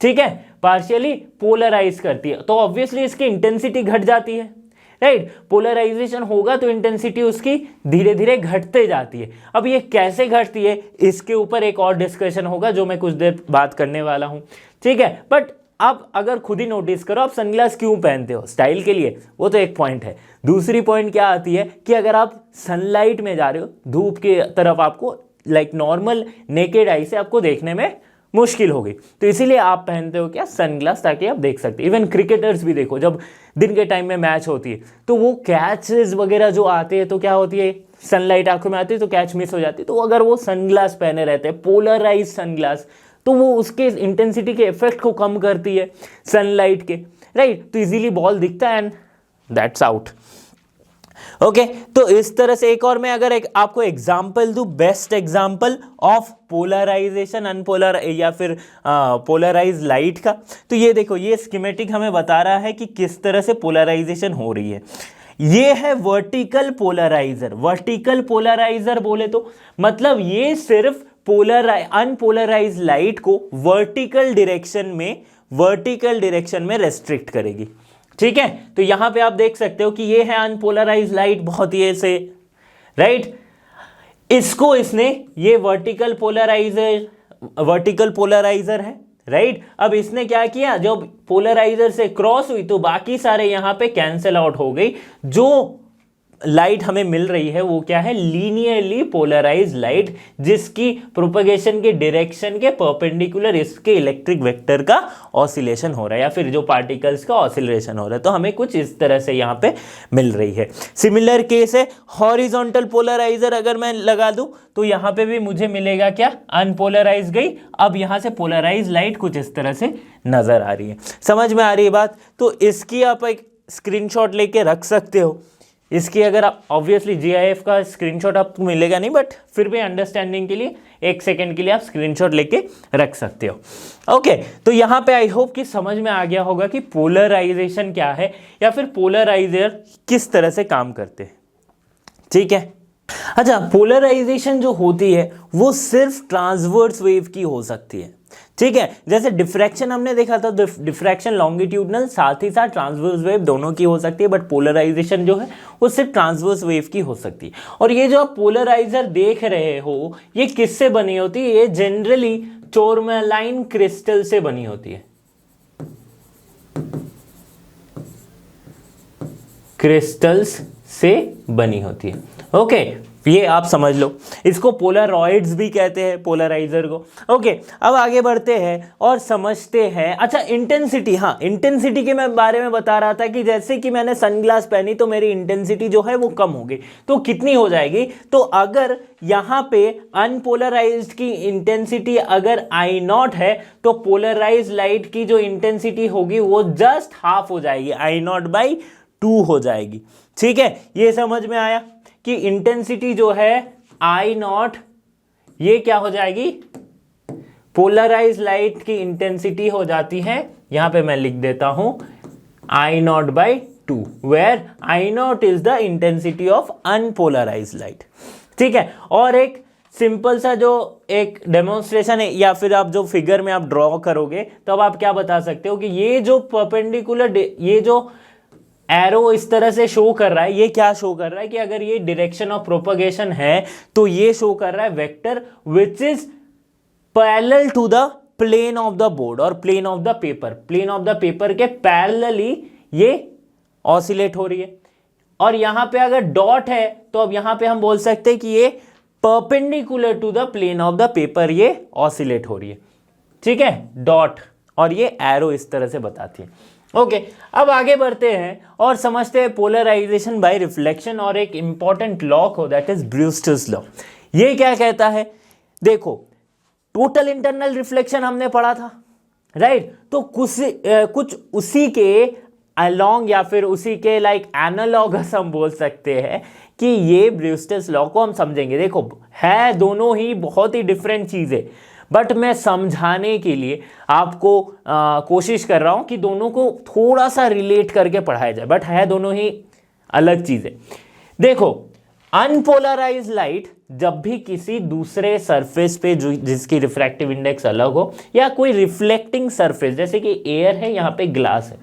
ठीक है, पार्शियली पोलराइज करती है। तो ऑब्वियसली इसकी इंटेंसिटी घट जाती है, राइट। पोलराइजेशन होगा तो इंटेंसिटी उसकी धीरे धीरे घटते जाती है। अब ये कैसे घटती है इसके ऊपर एक और डिस्कशन होगा जो मैं कुछ देर बात करने वाला हूं, ठीक है। बट आप अगर खुद ही नोटिस करो, आप सनग्लास क्यों पहनते हो, स्टाइल के लिए, वो तो एक पॉइंट है। दूसरी पॉइंट क्या आती है कि अगर आप सनलाइट में जा रहे हो, धूप की तरफ, आपको लाइक नॉर्मल नेकेड आई से आपको देखने में मुश्किल होगी, तो इसीलिए आप पहनते हो क्या, सनग्लास, ताकि आप देख सकते। इवन क्रिकेटर्स भी देखो, जब दिन के टाइम में मैच होती है तो वो कैचेस वगैरह जो आते हैं तो क्या होती है, सनलाइट आंखों में आती है तो कैच मिस हो जाती है। तो अगर वो सनग्लास पहने रहते हैं, पोलराइज सनग्लास, तो वो उसके इंटेंसिटी के इफेक्ट को कम करती है सनलाइट के, राइट। तो इजीली बॉल दिखता है एंड दैट्स आउट, ओके। तो इस तरह से एक और मैं अगर आपको एग्जांपल दूं, बेस्ट एग्जांपल ऑफ पोलराइजेशन, अनपोलर या फिर पोलराइज लाइट का, तो ये देखो, ये स्कीमेटिक हमें बता रहा है कि किस तरह से पोलराइजेशन हो रही है। ये है वर्टिकल पोलराइजर। वर्टिकल पोलराइजर बोले तो मतलब ये सिर्फ अनपोलराइज लाइट को वर्टिकल डायरेक्शन में रेस्ट्रिक्ट करेगी। ठीक है, तो यहां पे आप देख सकते हो कि ये है अनपोलराइज लाइट, बहुत ही ऐसे, राइट। इसको इसने, ये वर्टिकल पोलराइजर है, राइट। अब इसने क्या किया, जब पोलराइजर से क्रॉस हुई तो बाकी सारे यहां पे कैंसिल आउट हो गई। जो लाइट हमें मिल रही है वो क्या है, लीनियरली पोलराइज लाइट, जिसकी प्रोपगेशन के डायरेक्शन के परपेंडिकुलर इसके इलेक्ट्रिक वेक्टर का ऑसिलेशन हो रहा है, या फिर जो पार्टिकल्स का ऑसिलेशन हो रहा है। तो हमें कुछ इस तरह से यहां पे मिल रही है। सिमिलर केस है हॉरिजॉन्टल पोलराइजर, अगर मैं लगा दूं तो यहां पे भी मुझे मिलेगा क्या, अनपोलराइज गई, अब यहां से पोलराइज लाइट कुछ इस तरह से नजर आ रही है। समझ में आ रही है बात? तो इसकी आप एक स्क्रीनशॉट लेके रख सकते हो। इसकी अगर आप ऑब्वियसली GIF का स्क्रीनशॉट आपको मिलेगा नहीं, बट फिर भी अंडरस्टैंडिंग के लिए 1 सेकेंड के लिए आप स्क्रीनशॉट लेके रख सकते हो। ओके, तो यहाँ पे आई होप कि समझ में आ गया होगा कि पोलराइजेशन क्या है, या फिर पोलराइजर किस तरह से काम करते हैं। ठीक है, अच्छा, पोलराइजेशन जो होती है वो सिर्फ ट्रांसवर्स वेव की हो सकती है। ठीक है, जैसे डिफ्रैक्शन हमने देखा था, डिफ्रैक्शन लॉन्गिट्यूडनल साथ ही साथ ट्रांसवर्स वेव दोनों की हो सकती है, बट पोलराइजेशन जो है वो सिर्फ ट्रांसवर्स वेव की हो सकती है। और ये जो आप पोलराइजर देख रहे हो ये किससे बनी होती है, ये जनरली टूरमैलाइन क्रिस्टल से बनी होती है। क्रिस्टल्स से बनी होती है। ओके, ये आप समझ लो। इसको पोलरॉइड्स भी कहते हैं, पोलराइजर को। ओके, अब आगे बढ़ते हैं और समझते हैं। अच्छा, इंटेंसिटी, हाँ, इंटेंसिटी के मैं बारे में बता रहा था कि जैसे कि मैंने सनग्लास पहनी तो मेरी इंटेंसिटी जो है वो कम हो गई। तो कितनी हो जाएगी, तो अगर यहाँ पे अनपोलराइज्ड की इंटेंसिटी अगर I0 है तो पोलराइज लाइट की जो इंटेंसिटी होगी वो जस्ट हाफ हो जाएगी, I0/2 हो जाएगी। ठीक है, ये समझ में आया कि इंटेंसिटी जो है I0 ये क्या हो जाएगी, पोलराइज लाइट की इंटेंसिटी हो जाती है, यहां पे मैं लिख देता हूं I0/2, where I0 is the intensity of unpolarise light. ठीक है, और एक सिंपल सा जो एक डेमोन्स्ट्रेशन है, या फिर आप जो फिगर में आप ड्रॉ करोगे तो अब आप क्या बता सकते हो कि ये जो परपेंडिकुलर, ये जो एरो इस तरह से शो कर रहा है, ये क्या शो कर रहा है कि अगर ये डायरेक्शन ऑफ प्रोपगेशन है तो ये शो कर रहा है vector which is parallel to the plane of the board और plane of the paper. Plane of the paper के पैरेलली ये ऑसिलेट हो रही है। और यहां पे अगर डॉट है तो अब यहां पे हम बोल सकते हैं कि ये perpendicular to the plane of the paper ये ऑसिलेट हो रही है। ठीक है, डॉट, और ये एरो इस तरह से बताती है। ओके, अब आगे बढ़ते हैं और समझते हैं पोलराइजेशन बाय रिफ्लेक्शन और एक इंपॉर्टेंट लॉ को, दैट इज ब्रूस्टर्स लॉ। ये क्या कहता है, देखो, टोटल इंटरनल रिफ्लेक्शन हमने पढ़ा था, राइट। तो कुछ उसी के अलोंग या फिर उसी के लाइक एनालॉगस हम बोल सकते हैं कि ये ब्रूस्टर्स लॉ को हम समझेंगे। देखो, है दोनों ही बहुत ही डिफरेंट चीजें, बट मैं समझाने के लिए आपको कोशिश कर रहा हूं कि दोनों को थोड़ा सा रिलेट करके पढ़ाया जाए, बट है दोनों ही अलग चीजें। देखो, अनपोलराइज लाइट जब भी किसी दूसरे सरफेस पे जिसकी रिफ्रैक्टिव इंडेक्स अलग हो, या कोई रिफ्लेक्टिंग सरफेस जैसे कि एयर है, यहां पे ग्लास है,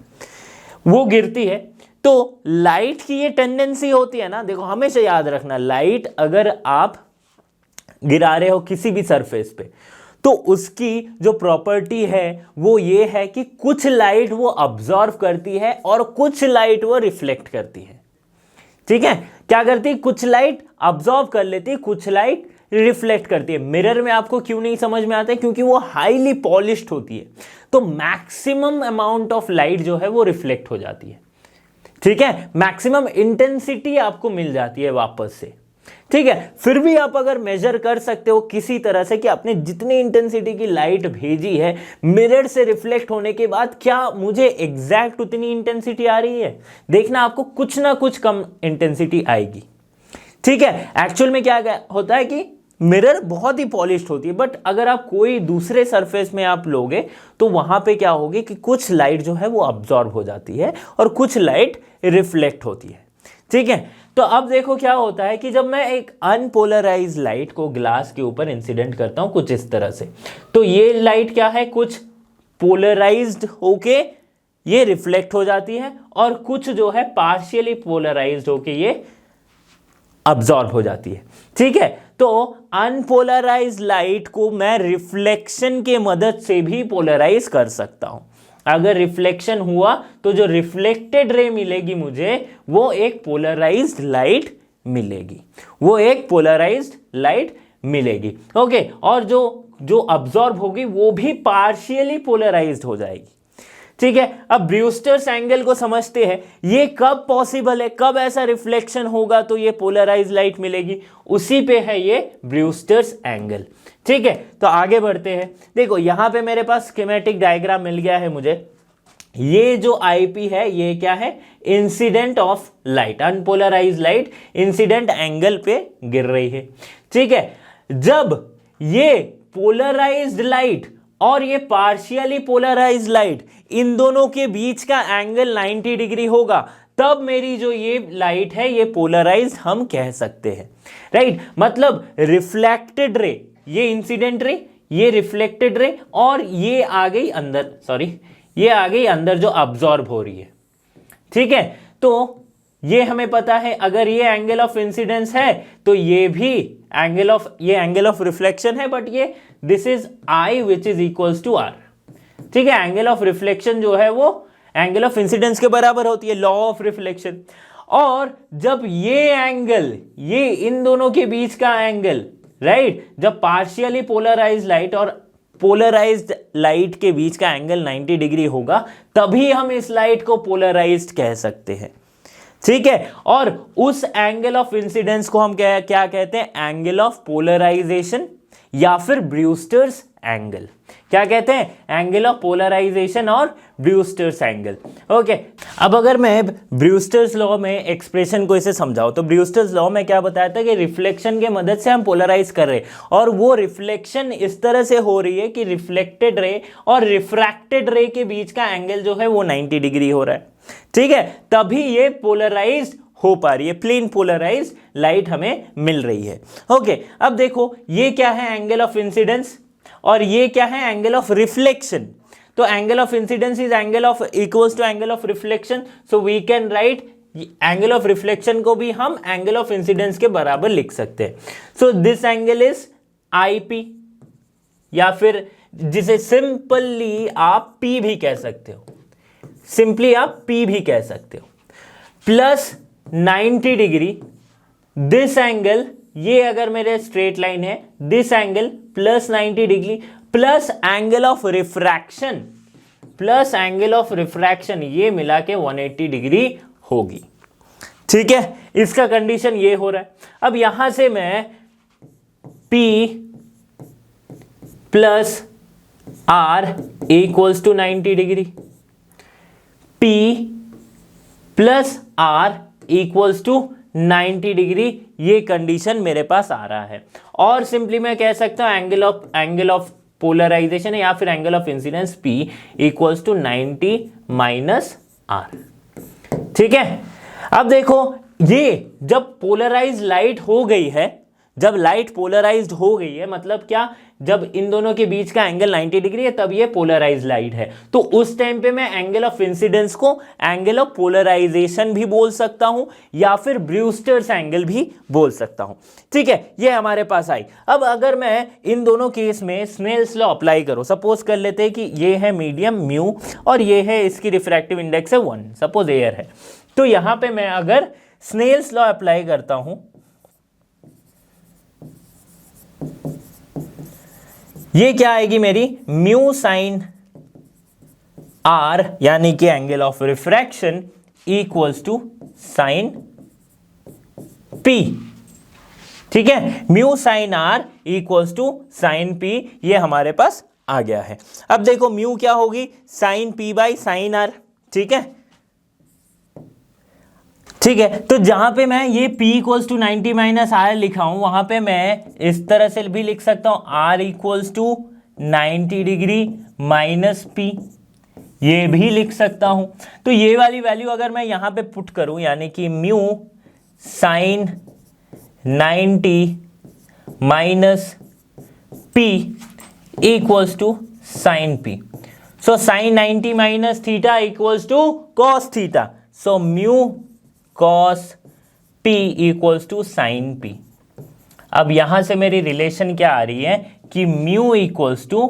वो गिरती है, तो लाइट की ये टेंडेंसी होती है ना, देखो हमेशा याद रखना, लाइट अगर आप गिरा रहे हो किसी भी सरफेस पे तो उसकी जो प्रॉपर्टी है वो ये है कि कुछ लाइट वो अब्जॉर्व करती है और कुछ लाइट वो रिफ्लेक्ट करती है। ठीक है, क्या करती है, कुछ लाइट अब्जॉर्व कर लेती है, कुछ लाइट रिफ्लेक्ट करती है। मिरर में आपको क्यों नहीं समझ में आता है, क्योंकि वो हाईली पॉलिश्ड होती है, तो मैक्सिमम अमाउंट ऑफ लाइट जो है वो रिफ्लेक्ट हो जाती है। ठीक है, मैक्सिमम इंटेंसिटी आपको मिल जाती है वापस से। ठीक है, फिर भी आप अगर मेजर कर सकते हो किसी तरह से कि आपने जितनी इंटेंसिटी की लाइट भेजी है मिरर से रिफ्लेक्ट होने के बाद क्या मुझे एग्जैक्ट उतनी इंटेंसिटी आ रही है, देखना आपको कुछ ना कुछ कम इंटेंसिटी आएगी। ठीक है, एक्चुअल में क्या होता है कि मिरर बहुत ही पॉलिश्ड होती है, बट अगर आप कोई दूसरे सरफेस में आप लोगे तो वहां पे क्या होगी कि कुछ लाइट जो है वो अब्जॉर्ब हो जाती है और कुछ लाइट रिफ्लेक्ट होती है। ठीक है। तो अब देखो क्या होता है कि जब मैं एक अनपोलराइज लाइट को ग्लास के ऊपर इंसिडेंट करता हूं कुछ इस तरह से, तो ये लाइट क्या है, कुछ पोलराइज्ड होके ये रिफ्लेक्ट हो जाती है और कुछ जो है पार्शियली पोलराइज्ड होके ये अब्सॉर्ब हो जाती है। ठीक है, तो अनपोलराइज लाइट को मैं रिफ्लेक्शन के मदद से भी पोलराइज कर सकता हूं। अगर रिफ्लेक्शन हुआ तो जो रिफ्लेक्टेड रे मिलेगी मुझे वो एक पोलराइज्ड लाइट मिलेगी, वो एक पोलराइज्ड लाइट मिलेगी। ओके, और जो अब्सॉर्ब होगी वो भी पार्शियली पोलराइज्ड हो जाएगी। ठीक है, अब ब्रूस्टर्स एंगल को समझते हैं, ये कब पॉसिबल है, कब ऐसा रिफ्लेक्शन होगा तो ये पोलराइज लाइट मिलेगी, उसी पे है ये ब्रूस्टर्स एंगल। ठीक है, तो आगे बढ़ते हैं। देखो यहां पे मेरे पास स्कीमेटिक डायग्राम मिल गया है मुझे। ये जो आईपी है ये क्या है, incident of light, unpolarise light incident angle पे गिर रही है। ठीक है, जब ये पोलराइज्ड लाइट और ये पार्शियली पोलराइज्ड लाइट, इन दोनों के बीच का एंगल 90 डिग्री होगा, तब मेरी जो ये लाइट है ये पोलराइज्ड हम कह सकते हैं। राइट, मतलब रिफ्लेक्टेड रे, ये इंसिडेंट रे, ये रिफ्लेक्टेड रे, और ये आ गई अंदर, सॉरी ये आ गई अंदर जो अब्सॉर्ब हो रही है। ठीक है, तो ये हमें पता है, अगर ये एंगल ऑफ इंसिडेंस है तो ये भी एंगल ऑफ, ये एंगल ऑफ रिफ्लेक्शन है, बट ये this is I which is equals to R. ठीक है, एंगल ऑफ रिफ्लेक्शन जो है वो एंगल ऑफ इंसिडेंस के बराबर होती है, लॉ ऑफ रिफ्लेक्शन। और जब ये एंगल, ये इन दोनों के बीच का एंगल, राइट, जब पार्शियली पोलराइज्ड लाइट और पोलराइज्ड लाइट के बीच का एंगल 90 डिग्री होगा, तभी हम इस लाइट को पोलराइज्ड कह सकते हैं। ठीक है, और उस एंगल ऑफ इंसिडेंस को हम क्या कहते हैं, एंगल ऑफ पोलराइजेशन या फिर ब्रूस्टर्स एंगल। क्या कहते हैं, एंगल ऑफ पोलराइजेशन और ब्रूस्टर्स एंगल। ओके, अब अगर मैं ब्रूस्टर्स लॉ में एक्सप्रेशन को इसे समझाऊं, तो ब्रूस्टर्स लॉ में क्या बताया था कि रिफ्लेक्शन के मदद से हम पोलराइज कर रहे हैं, और वो रिफ्लेक्शन इस तरह से हो रही है कि रिफ्लेक्टेड रे और रिफ्रैक्टेड रे के बीच का एंगल जो है वो 90 डिग्री हो रहा है। ठीक है, तभी ये पोलराइज्ड हो पा रही है, प्लेन पोलराइज्ड लाइट हमें मिल रही है। ओके, अब देखो ये क्या है, एंगल ऑफ इंसिडेंस, और ये क्या है, एंगल ऑफ रिफ्लेक्शन। तो angle of incidence is angle of equals to angle of reflection, so we can write angle of reflection को भी हम एंगल ऑफ इंसिडेंस के बराबर लिख सकते हैं। So this angle is IP, या फिर जिसे सिंपली आप पी भी कह सकते हो, सिंपली आप पी भी कह सकते हो, प्लस 90 डिग्री दिस एंगल, ये अगर मेरे स्ट्रेट लाइन है, this angle plus 90 degree plus angle of refraction, plus angle of refraction, ये मिला के 180 डिग्री होगी। ठीक है, इसका कंडीशन ये हो रहा है। अब यहां से मैं P plus R equals to 90 degree, P plus R equals to 90 degree, ये कंडीशन मेरे पास आ रहा है। और सिंपली मैं कह सकता हूं एंगल ऑफ पोलराइजेशन या फिर angle of incidence P equals to 90 minus R। ठीक है, अब देखो ये जब पोलराइज लाइट हो गई है, जब लाइट पोलराइज्ड हो गई है, मतलब क्या, जब इन दोनों के बीच का एंगल 90 डिग्री है तब ये पोलराइज्ड लाइट है, तो उस टाइम पे मैं एंगल ऑफ इंसिडेंस को एंगल ऑफ पोलराइजेशन भी बोल सकता हूं या फिर ब्रूस्टर्स एंगल भी बोल सकता हूं। ठीक है, ये हमारे पास आई। अब अगर मैं इन दोनों केस में स्नेल्स लॉ अप्लाई करूं, सपोज कर लेते हैं कि ये है मीडियम म्यू और ये है, इसकी रिफ्रैक्टिव इंडेक्स है 1, सपोज एयर है, तो यहां पे मैं अगर स्नेल्स लॉ अप्लाई करता हूं, ये क्या आएगी मेरी, म्यू साइन आर यानी कि angle of refraction equals to sine P. ठीक है, mu sine R equals to sine P, ये हमारे पास आ गया है। अब देखो म्यू क्या होगी, sine P by sine R. ठीक है, ठीक है, तो जहां पे मैं ये P equals to 90 minus R लिखा हूं, वहां पे मैं इस तरह से भी लिख सकता हूं, R equals to 90 degree minus P, ये भी लिख सकता हूं। तो ये वाली वैल्यू अगर मैं यहां पे पुट करूं, यानी कि mu sine 90 minus P equals to sine P. So sin 90 minus theta equals to cos theta. So mu cos p equals to sin p. अब यहां से मेरी रिलेशन क्या आ रही है कि mu equals to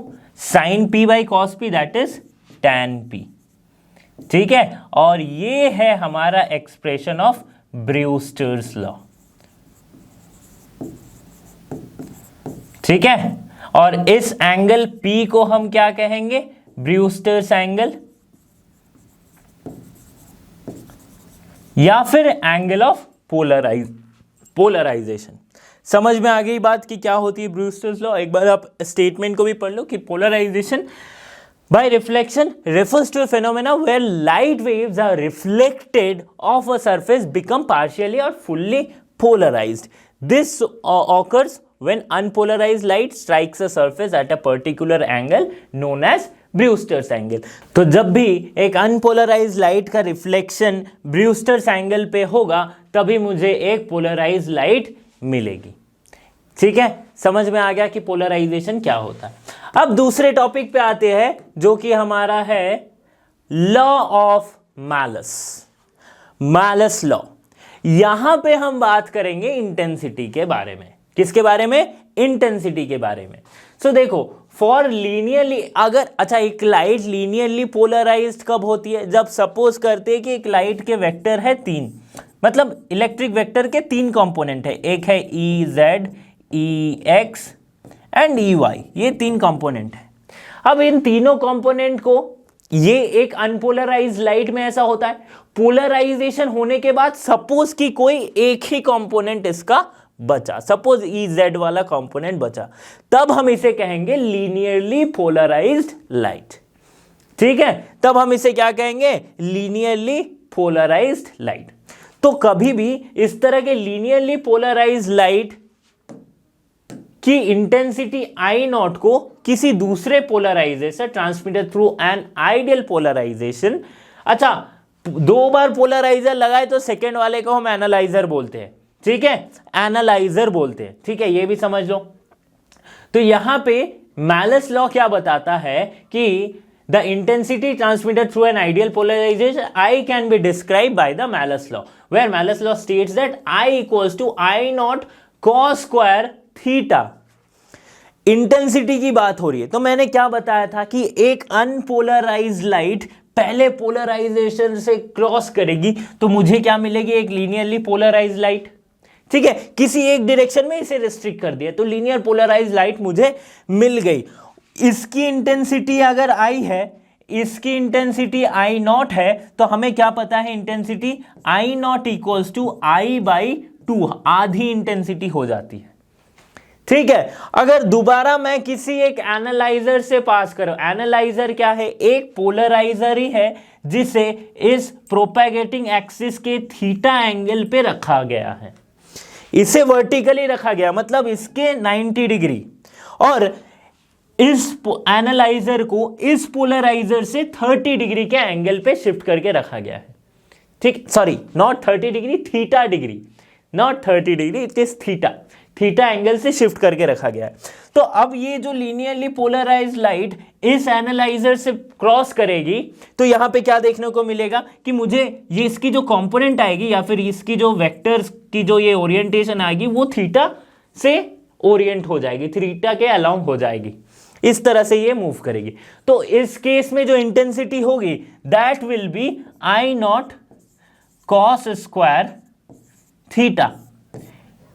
sin p by cos p, that is tan p. ठीक है, और ये है हमारा एक्सप्रेशन ऑफ ब्रूस्टर्स लॉ. ठीक है, और इस एंगल p को हम क्या कहेंगे? ब्रूस्टर्स एंगल, या फिर एंगल ऑफ पोलराइजेशन. समझ में आ गई बात कि क्या होती है ब्रूस्टर्स लॉ? एक बार आप स्टेटमेंट को भी पढ़ लो कि polarisation by reflection refers to a phenomena where light waves are reflected off a surface become partially or fully polarized. This occurs when unpolarized light strikes a surface at a particular angle known as Brewster's angle. तो जब भी एक unpolarise light का reflection Brewster's angle पे होगा तभी मुझे एक पोलराइज लाइट मिलेगी. ठीक है, समझ में आ गया कि पोलराइजेशन क्या होता है. अब दूसरे टॉपिक पे आते हैं जो कि हमारा है लॉ ऑफ मैलस लॉ. यहां पे हम बात करेंगे इंटेंसिटी के बारे में. किसके बारे में? इंटेंसिटी के बारे में. सो देखो, फॉर लीनियरली अगर, अच्छा, एक लाइट लीनियरली पोलराइज्ड कब होती है? जब सपोज करते हैं कि एक लाइट के वेक्टर है 3, मतलब इलेक्ट्रिक वेक्टर के 3 कंपोनेंट है. एक है EZ, EX एंड EY. ये 3 कंपोनेंट है. अब इन तीनों कंपोनेंट को, ये एक अनपोलराइज लाइट में ऐसा होता है. पोलराइजेशन होने के बाद सपोज कि कोई एक ही कंपोनेंट इसका बचा, सपोज EZ वाला कंपोनेंट बचा, तब हम इसे कहेंगे लीनियरली पोलराइज्ड लाइट. ठीक है, तब हम इसे क्या कहेंगे? Linearly polarised light. तो कभी भी इस तरह के लीनियरली पोलराइज्ड लाइट की इंटेंसिटी I0 को किसी दूसरे polarisation transmitted through an ideal polarisation. अच्छा, 2 बार पोलराइजर लगाए तो सेकेंड वाले को हम एनालाइजर बोलते हैं. ठीक है, एनालाइजर बोलते हैं. ठीक है, ये भी समझ लो. तो यहां पे मैलस लॉ क्या बताता है कि the intensity transmitted through an ideal polarisation I can be describe by the Malus law, where Malus law states that I equals to I0 cos square theta. Intensity की बात हो रही है. तो मैंने क्या बताया था कि एक अनपोलराइज्ड लाइट पहले पोलराइजेशन से क्रॉस करेगी तो मुझे क्या मिलेगी? एक लीनियरली पोलराइज्ड लाइट. ठीक है, किसी एक डायरेक्शन में इसे रिस्ट्रिक्ट कर दिया तो लीनियर पोलराइज्ड लाइट मुझे मिल गई. इसकी इंटेंसिटी अगर I है, इसकी इंटेंसिटी I0 है, तो हमें क्या पता है? Intensity I0 equals to I/2, आधी इंटेंसिटी हो जाती है. ठीक है, अगर दोबारा मैं किसी एक एनालाइजर से पास करूं, एनालाइजर क्या है? एक पोलराइजर ही है जिसे इस प्रोपेगेटिंग एक्सिस के थीटा एंगल पे रखा गया है. इसे वर्टिकली रखा गया, मतलब इसके 90 डिग्री, और इस एनालाइजर को इस पोलराइजर से 30 डिग्री के एंगल पे शिफ्ट करके रखा गया है. ठीक, sorry, not 30 degree, theta degree, not 30 degree, it is theta angle से शिफ्ट करके रखा गया है. तो अब ये जो लीनियरली पोलराइज्ड लाइट इस एनालाइजर से क्रॉस करेगी तो यहां पे क्या देखने को मिलेगा कि मुझे ये इसकी जो कंपोनेंट आएगी या फिर इसकी जो वेक्टर्स की जो ये ओरिएंटेशन आएगी वो थीटा से ओरिएंट हो जाएगी, थीटा के अलोंग हो जाएगी. इस तरह से ये मूव करेगी. तो इस केस में जो इंटेंसिटी होगी that will B I0 cos square theta.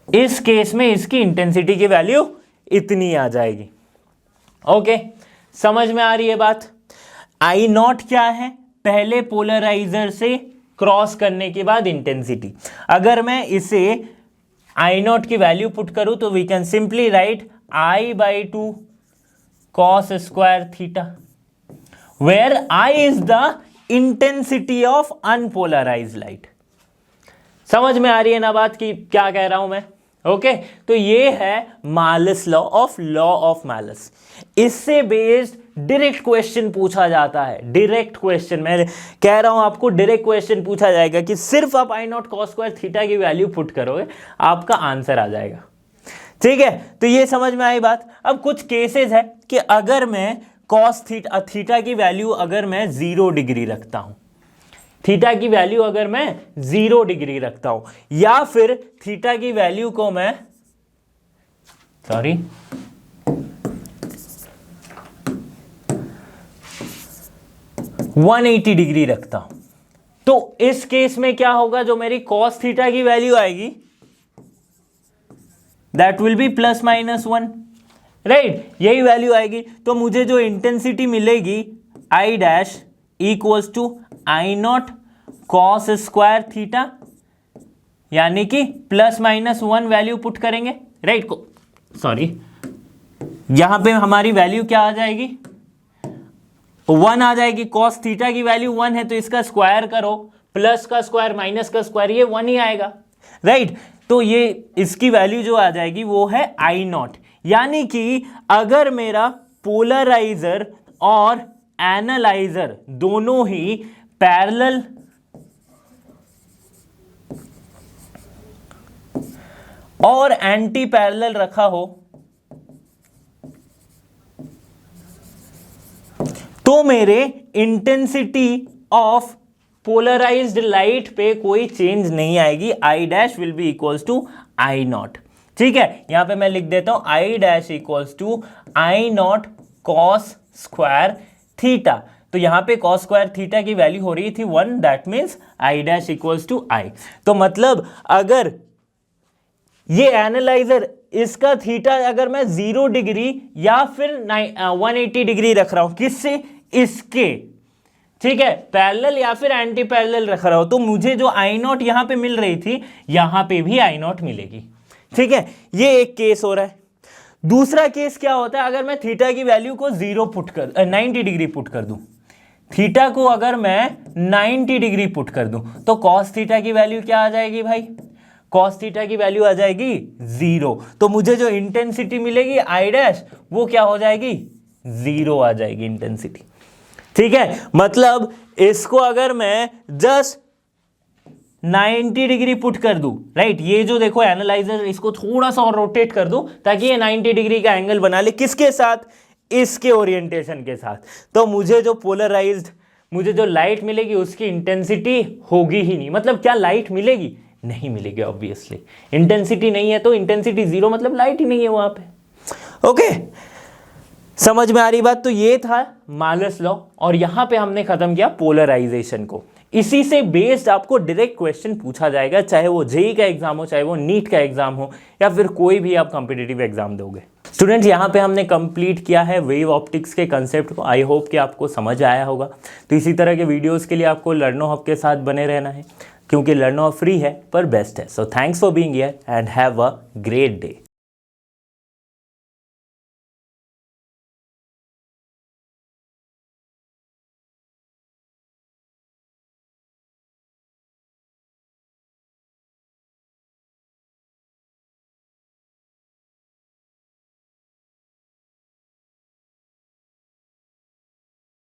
इस केस में इसकी इंटेंसिटी की वैल्यू इतनी आ जाएगी. ओके, समझ में आ रही है बात? I0 क्या है? पहले पोलराइजर से क्रॉस करने के बाद इंटेंसिटी. अगर मैं इसे I0 की वैल्यू पुट करूं तो we can simply write I/2 cos square theta, where I is the intensity of unpolarised light. समझ में आ रही है ना बात की क्या कह रहा हूं मैं? ओके तो ये है मालिस लॉ ऑफ मालिस। इससे बेस्ड डायरेक्ट क्वेश्चन पूछा जाता है। डायरेक्ट क्वेश्चन मैं कह रहा हूं आपको, डायरेक्ट क्वेश्चन पूछा जाएगा कि सिर्फ आप आई नॉट कॉस स्क्वायर थीटा की वैल्यू पुट करोगे, आपका आंसर आ जाएगा। ठीक है, तो ये समझ में आई बात। अब कुछ केसेस है कि अगर मैं कॉस थीटा की वैल्यू अगर मैं 0 डिग्री रखता हूं, थीटा की वैल्यू अगर मैं 0 डिग्री रखता हूं, या फिर थीटा की वैल्यू को मैं 180 डिग्री रखता हूं, तो इस केस में क्या होगा, जो मेरी कॉस थीटा की वैल्यू आएगी दैट विल बी ±1, राइट, यही वैल्यू आएगी। तो मुझे जो इंटेंसिटी मिलेगी I dash equals to I not cos square theta, यानी कि ±1 वैल्यू पुट करेंगे, राइट। यहां पे हमारी वैल्यू क्या आ जाएगी, 1 आ जाएगी। कॉस थीटा की वैल्यू 1 है तो इसका स्क्वायर करो, प्लस का स्क्वायर माइनस का स्क्वायर, ये 1 ही आएगा, राइट। तो ये इसकी वैल्यू जो आ जाएगी वो है आई नॉट। यानी कि अगर मेरा पोलराइजर और एनालाइजर दोनों ही पैरेलल और एंटी पैरेलल रखा हो तो मेरे इंटेंसिटी ऑफ पोलराइज्ड लाइट पे कोई चेंज नहीं आएगी। I dash will be equals to I not. ठीक है, यहां पे मैं लिख देता हूं I dash equals to I not cos square theta. तो यहां पे कॉस स्क्वायर थीटा की वैल्यू हो रही थी 1, that means I dash equals to I. तो मतलब अगर ये एनालाइजर इसका थीटा अगर मैं 0 डिग्री या फिर 180 डिग्री रख रहा हूं, किससे, इसके, ठीक है, पैरेलल या फिर एंटी पैरेलल रख रहा हूं, तो मुझे जो आई नॉट यहां पे मिल रही थी यहां पे भी आई नॉट मिलेगी। ठीक है, ये एक केस हो रहा है। दूसरा केस क्या होता है, अगर मैं थीटा की वैल्यू को 90 डिग्री पुट कर दूं, थीटा को अगर मैं 90 डिग्री पुट कर दूं, तो कॉस थीटा की वैल्यू क्या आ जाएगी भाई, कॉस थीटा की वैल्यू आ जाएगी 0। तो मुझे जो इंटेंसिटी मिलेगी आई डैश वो क्या हो जाएगी, 0 आ जाएगी इंटेंसिटी। ठीक है, मतलब इसको अगर मैं जस्ट 90 डिग्री पुट कर दूं, राइट, ये जो देखो एनालाइजर, इसको थोड़ा सा और रोटेट कर दूं ताकि ये 90 डिग्री का एंगल बना ले, किसके साथ, इसके ओरिएंटेशन के साथ, तो मुझे जो पोलराइज्ड, मुझे जो लाइट मिलेगी उसकी इंटेंसिटी होगी ही नहीं। मतलब क्या लाइट मिलेगी, नहीं मिलेगी, ऑब्वियसली इंटेंसिटी नहीं है तो इंटेंसिटी 0, मतलब लाइट ही नहीं है वहां पे। ओके, समझ में आ रही बात। तो ये था मालिस लॉ, और यहां पे हमने खत्म किया पोलराइजेशन को। इसी से बेस्ड आपको डायरेक्ट क्वेश्चन पूछा जाएगा, चाहे वो जेईई का एग्जाम हो, चाहे वो नीट का एग्जाम हो, या फिर कोई भी आप कॉम्पिटिटिव एग्जाम दोगे। स्टूडेंट्स, यहाँ पे हमने कंप्लीट किया है वेव ऑप्टिक्स के कंसेप्ट को। आई होप कि आपको समझ आया होगा। तो इसी तरह के वीडियोस के लिए आपको लर्नो हब के साथ बने रहना है, क्योंकि लर्नो हब फ्री है पर बेस्ट है। So thanks for being here and have a great day.